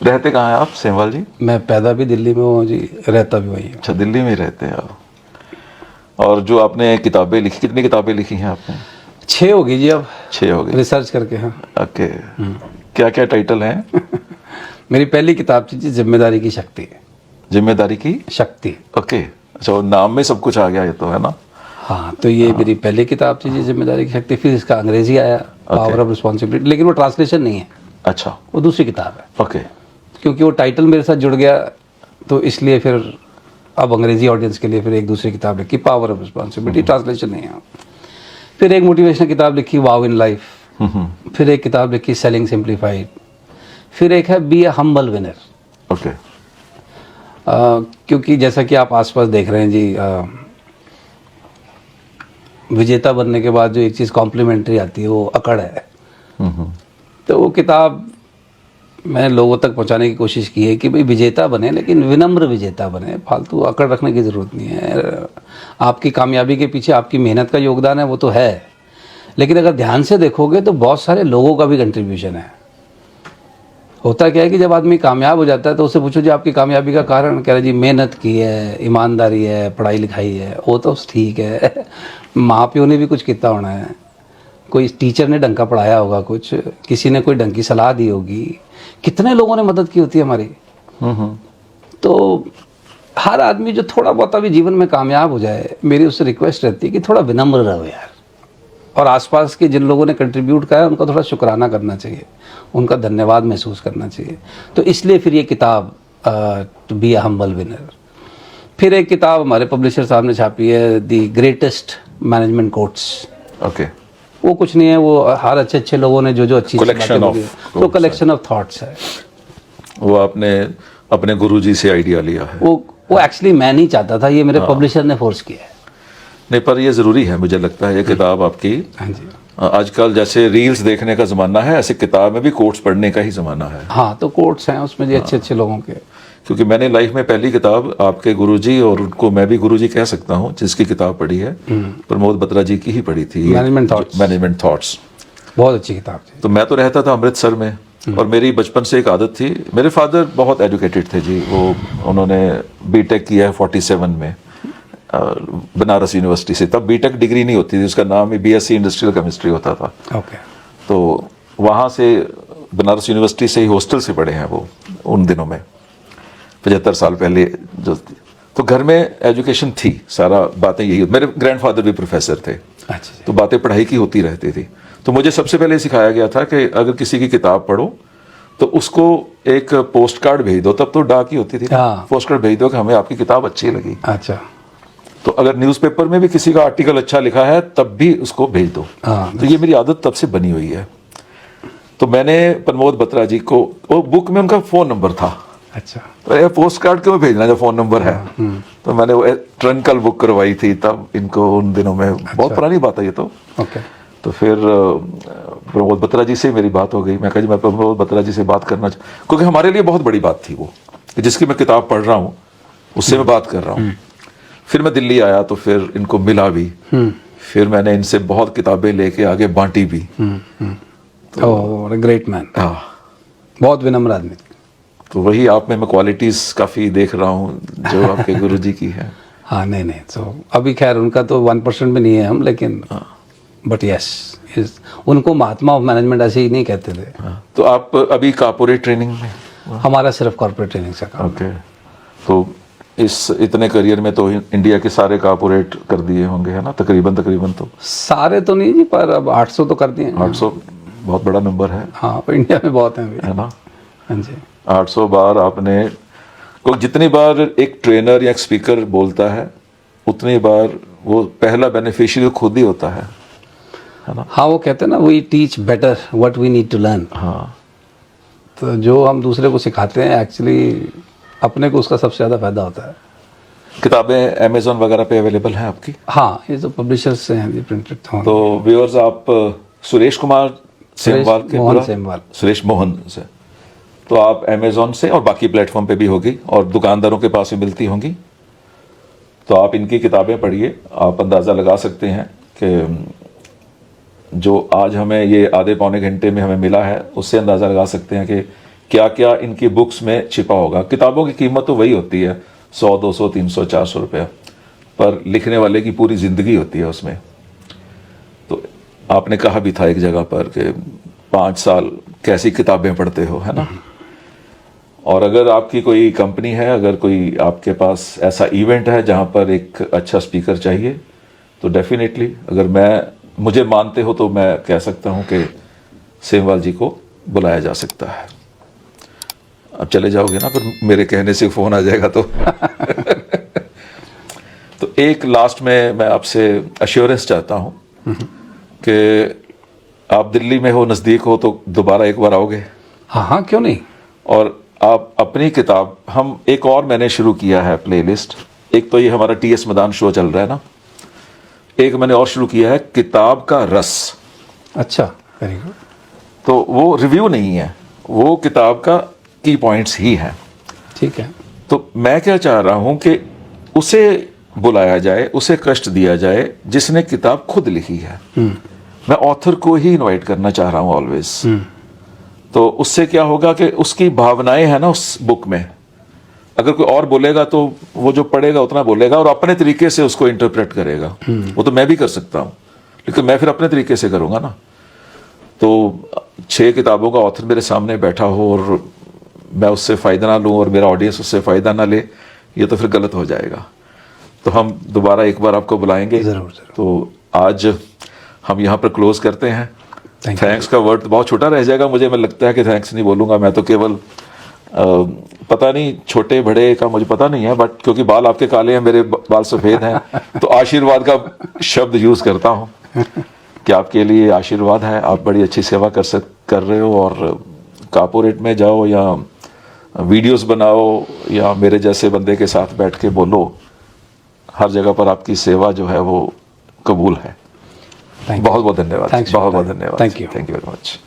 रहते कहाँ हैं आप सेमवाल जी? मैं पैदा भी दिल्ली में हूँ जी, रहता भी वहीं हूँ। अच्छा, दिल्ली में ही रहते हैं आप। और जो आपने किताबें लिखी, कितनी किताबें लिखी हैं आपने? 6 होगी जी अब, 6 हो गई रिसर्च करके। हाँ, ओके। क्या क्या टाइटल हैं? मेरी पहली किताब थी जी जिम्मेदारी की शक्ति। जिम्मेदारी की शक्ति, ओके। अच्छा, वो नाम में सब कुछ आ गया ये तो, है ना? हाँ। तो ये मेरी पहली किताब थी जी जिम्मेदारी की शक्ति। फिर इसका अंग्रेजी आया, पावर ऑफ रिस्पॉन्सिबिलिटी, लेकिन वो ट्रांसलेशन नहीं है, अच्छा, वो दूसरी किताब है। ओके। क्योंकि वो टाइटल मेरे साथ जुड़ गया, तो इसलिए फिर अब अंग्रेजी ऑडियंस के लिए फिर एक दूसरी किताब लिखी, पावर ऑफ रिस्पॉन्सिबिलिटी, ट्रांसलेशन नहीं है। फिर एक मोटिवेशनल किताब लिखी, वाव इन लाइफ। फिर एक किताब लिखी, सेलिंग सिंप्लीफाइड। फिर एक है B a humble winner. Okay. क्योंकि जैसा कि आप आसपास देख रहे हैं जी, विजेता बनने के बाद जो एक चीज़ कॉम्प्लीमेंट्री आती है वो अकड़ है। तो वो किताब मैंने लोगों तक पहुंचाने की कोशिश की है कि भाई विजेता बने, लेकिन विनम्र विजेता बने। फालतू अकड़ रखने की ज़रूरत नहीं है। आपकी कामयाबी के पीछे आपकी मेहनत का योगदान है, वो तो है, लेकिन अगर ध्यान से देखोगे तो बहुत सारे लोगों का भी कंट्रीब्यूशन है। होता क्या है कि जब आदमी कामयाब हो जाता है तो उससे पूछो जी आपकी कामयाबी का कारण, कह रहे जी मेहनत की है, ईमानदारी है, पढ़ाई लिखाई है। वो तो ठीक है, माँ प्यो ने भी कुछ किया होना है, कोई टीचर ने ढंग का पढ़ाया होगा, कुछ किसी ने कोई ढंग की सलाह दी होगी, कितने लोगों ने मदद की होती है हमारी। तो हर आदमी जो थोड़ा बहुत अभी जीवन में कामयाब हो जाए, मेरी उससे रिक्वेस्ट रहती है कि थोड़ा विनम्र रहो यार, और आसपास के जिन लोगों ने कंट्रीब्यूट किया है उनका थोड़ा शुक्राना करना चाहिए, उनका धन्यवाद महसूस करना चाहिए। तो इसलिए फिर ये किताब to be a humble winner. फिर एक किताब हमारे पब्लिशर साहब ने छापी है, the greatest management quotes. Okay. वो कुछ नहीं है, वो हर अच्छे लोगों ने जो अच्छी Collection of तो कलेक्शन ऑफ थॉट्स है। वो आपने अपने गुरुजी से आइडिया लिया है? वो एक्चुअली मैं नहीं चाहता था, ये मेरे पब्लिशर ने फोर्स किया है। नहीं, पर ये ज़रूरी है, मुझे लगता है ये किताब आपकी। हाँ जी। आजकल जैसे रील्स देखने का ज़माना है, ऐसे किताब में भी कोट्स पढ़ने का ही ज़माना है। हाँ, तो कोट्स हैं उसमें जी अच्छे लोगों के। क्योंकि मैंने लाइफ में पहली किताब आपके गुरुजी, और उनको मैं भी गुरुजी कह सकता हूँ, जिसकी किताब पढ़ी है, प्रमोद बत्रा जी की ही पढ़ी थी, मैनेजमेंट थॉट्स। बहुत अच्छी किताब थी। तो मैं तो रहता था अमृतसर में, और मेरी बचपन से एक आदत थी। मेरे फादर बहुत एजुकेटेड थे जी, उन्होंने बीटेक किया है 47 में बनारस यूनिवर्सिटी से। तब बीटेक डिग्री नहीं होती थी, उसका नाम ही बीएससी इंडस्ट्रियल केमिस्ट्री होता था। ओके। तो वहाँ से बनारस यूनिवर्सिटी से ही हॉस्टल से पढ़े हैं वो उन दिनों में, 75 साल पहले जो। तो घर में एजुकेशन थी, सारा बातें यही। मेरे ग्रैंडफादर भी प्रोफेसर थे, अच्छा। तो बातें पढ़ाई की होती रहती थी। तो मुझे सबसे पहले सिखाया गया था कि अगर किसी की किताब पढ़ो तो उसको एक पोस्ट कार्ड भेज दो। तब तो डाक ही होती थी, पोस्ट कार्ड भेज दो कि हमें आपकी किताब अच्छी लगी। अच्छा। तो अगर न्यूज़पेपर में भी किसी का आर्टिकल अच्छा लिखा है तब भी उसको भेज दो। तो ये मेरी आदत तब से बनी हुई है। तो मैंने प्रमोद बत्रा जी को, वो बुक में उनका फ़ोन नंबर था। अच्छा। तो पोस्ट कार्ड क्यों भेजना जब फ़ोन नंबर है। तो मैंने वो ट्रंकल बुक करवाई थी तब इनको, उन दिनों में। बहुत पुरानी बात है ये तो। ओके। तो फिर प्रमोद बत्रा जी से मेरी बात हो गई। मैं कहा जी मैं प्रमोद बत्रा जी से बात करना क्योंकि हमारे लिए बहुत बड़ी बात थी वो, कि जिसकी मैं किताब पढ़ रहा हूँ उससे मैं बात कर रहा हूँ। फिर मैं दिल्ली आया तो फिर इनको मिला भी, फिर मैंने इनसे बहुत किताबें लेके आगे बांटी भी। ओह ग्रेट मैन, हाँ, बहुत विनम्र आदमी। तो वही आप में मैं क्वालिटीज काफ़ी देख रहा हूँ जो आपके गुरुजी की है। हाँ नहीं नहीं, तो अभी खैर उनका तो 1% भी नहीं है हम, लेकिन बट यस, उनको महात्मा ऑफ मैनेजमेंट ऐसे ही नहीं कहते थे। हाँ, तो आप अभी कॉर्पोरेट ट्रेनिंग में? हमारा सिर्फ कॉर्पोरेट ट्रेनिंग से काम। ओके, तो इस इतने करियर में तो इंडिया के सारे कॉर्पोरेट कर दिए होंगे, है ना? तकरीबन तो सारे तो नहीं जी, पर अब 800 तो कर दिए हैं। 800 बहुत बड़ा नंबर है, हाँ, पर इंडिया में बहुत हैं अभी। है ना? हाँ जी। 800 बार आपने, कोई जितनी बार एक ट्रेनर या एक स्पीकर बोलता है उतनी बार वो पहला बेनिफिशियरी खुद ही होता है ना? हाँ, वो कहते हैं ना, we teach better what we need to learn. हाँ, तो जो हम दूसरे को सिखाते हैं एक्चुअली अपने को उसका सबसे ज़्यादा फायदा होता है। किताबें अमेजोन वगैरह पे अवेलेबल हैं आपकी? हाँ, ये तो पब्लिशर्स से हैं जी, प्रिंटेड तो व्यूअर्स, आप सुरेश कुमार सेमवाल के मोहन पूरा? सेमवाल। सुरेश मोहन से, तो आप अमेजोन से और बाकी प्लेटफॉर्म पे भी होगी और दुकानदारों के पास भी मिलती होंगी। तो आप इनकी किताबें पढ़िए, आप अंदाज़ा लगा सकते हैं कि जो आज हमें ये आधे पौने घंटे में हमें मिला है उससे अंदाज़ा लगा सकते हैं कि क्या क्या इनकी बुक्स में छिपा होगा। किताबों की कीमत तो वही होती है 100, 200, 300, 400 रुपया, पर लिखने वाले की पूरी ज़िंदगी होती है उसमें। तो आपने कहा भी था एक जगह पर कि 5 साल कैसी किताबें पढ़ते हो, है ना? और अगर आपकी कोई कंपनी है, अगर कोई आपके पास ऐसा इवेंट है जहां पर एक अच्छा स्पीकर चाहिए, तो डेफिनेटली अगर मुझे मानते हो तो मैं कह सकता हूं कि सेमवाल जी को बुलाया जा सकता है। अब चले जाओगे ना, फिर मेरे कहने से फ़ोन आ जाएगा तो तो एक लास्ट में मैं आपसे अश्योरेंस चाहता हूं कि आप दिल्ली में हो, नज़दीक हो, तो दोबारा एक बार आओगे? हाँ हाँ, क्यों नहीं। और आप अपनी किताब, हम एक और मैंने शुरू किया है प्लेलिस्ट। एक तो ये हमारा टीएस मदान शो चल रहा है ना, एक मैंने और शुरू किया है किताब का रस। अच्छा, वेरी गुड। तो वो रिव्यू नहीं है, वो किताब का की पॉइंट्स ही है। ठीक है। तो मैं क्या चाह रहा हूं कि उसे बुलाया जाए, उसे कष्ट दिया जाए जिसने किताब खुद लिखी है। मैं ऑथर को ही इनवाइट करना चाह रहा हूं ऑलवेज। तो उससे क्या होगा कि उसकी भावनाएं हैं ना उस बुक में, अगर कोई और बोलेगा तो वो जो पढ़ेगा उतना बोलेगा और अपने तरीके से उसको इंटरप्रेट करेगा। वो तो मैं भी कर सकता हूँ, लेकिन मैं फिर अपने तरीके से करूँगा ना। तो 6 किताबों का ऑथर मेरे सामने बैठा हो और मैं उससे फ़ायदा ना लूँ और मेरा ऑडियंस उससे फ़ायदा ना ले, ये तो फिर गलत हो जाएगा। तो हम दोबारा एक बार आपको बुलाएंगे। ज़रूर। तो आज हम यहाँ पर क्लोज करते हैं। Thank you. थैंक्स का वर्ड तो बहुत छोटा रह जाएगा, मुझे मैं लगता है कि थैंक्स नहीं बोलूँगा मैं, तो केवल पता नहीं छोटे बड़े का मुझे पता नहीं है, बट क्योंकि बाल आपके काले हैं, मेरे बाल सफ़ेद हैं, तो आशीर्वाद का शब्द यूज़ करता हूँ कि आपके लिए आशीर्वाद है। आप बड़ी अच्छी सेवा कर रहे हो, और कॉर्पोरेट में जाओ या वीडियोस बनाओ या मेरे जैसे बंदे के साथ बैठ के बोलो, हर जगह पर आपकी सेवा जो है वो कबूल है। बहुत बहुत धन्यवाद। Thanks. बहुत बहुत धन्यवाद। Thank you. Thank you very much.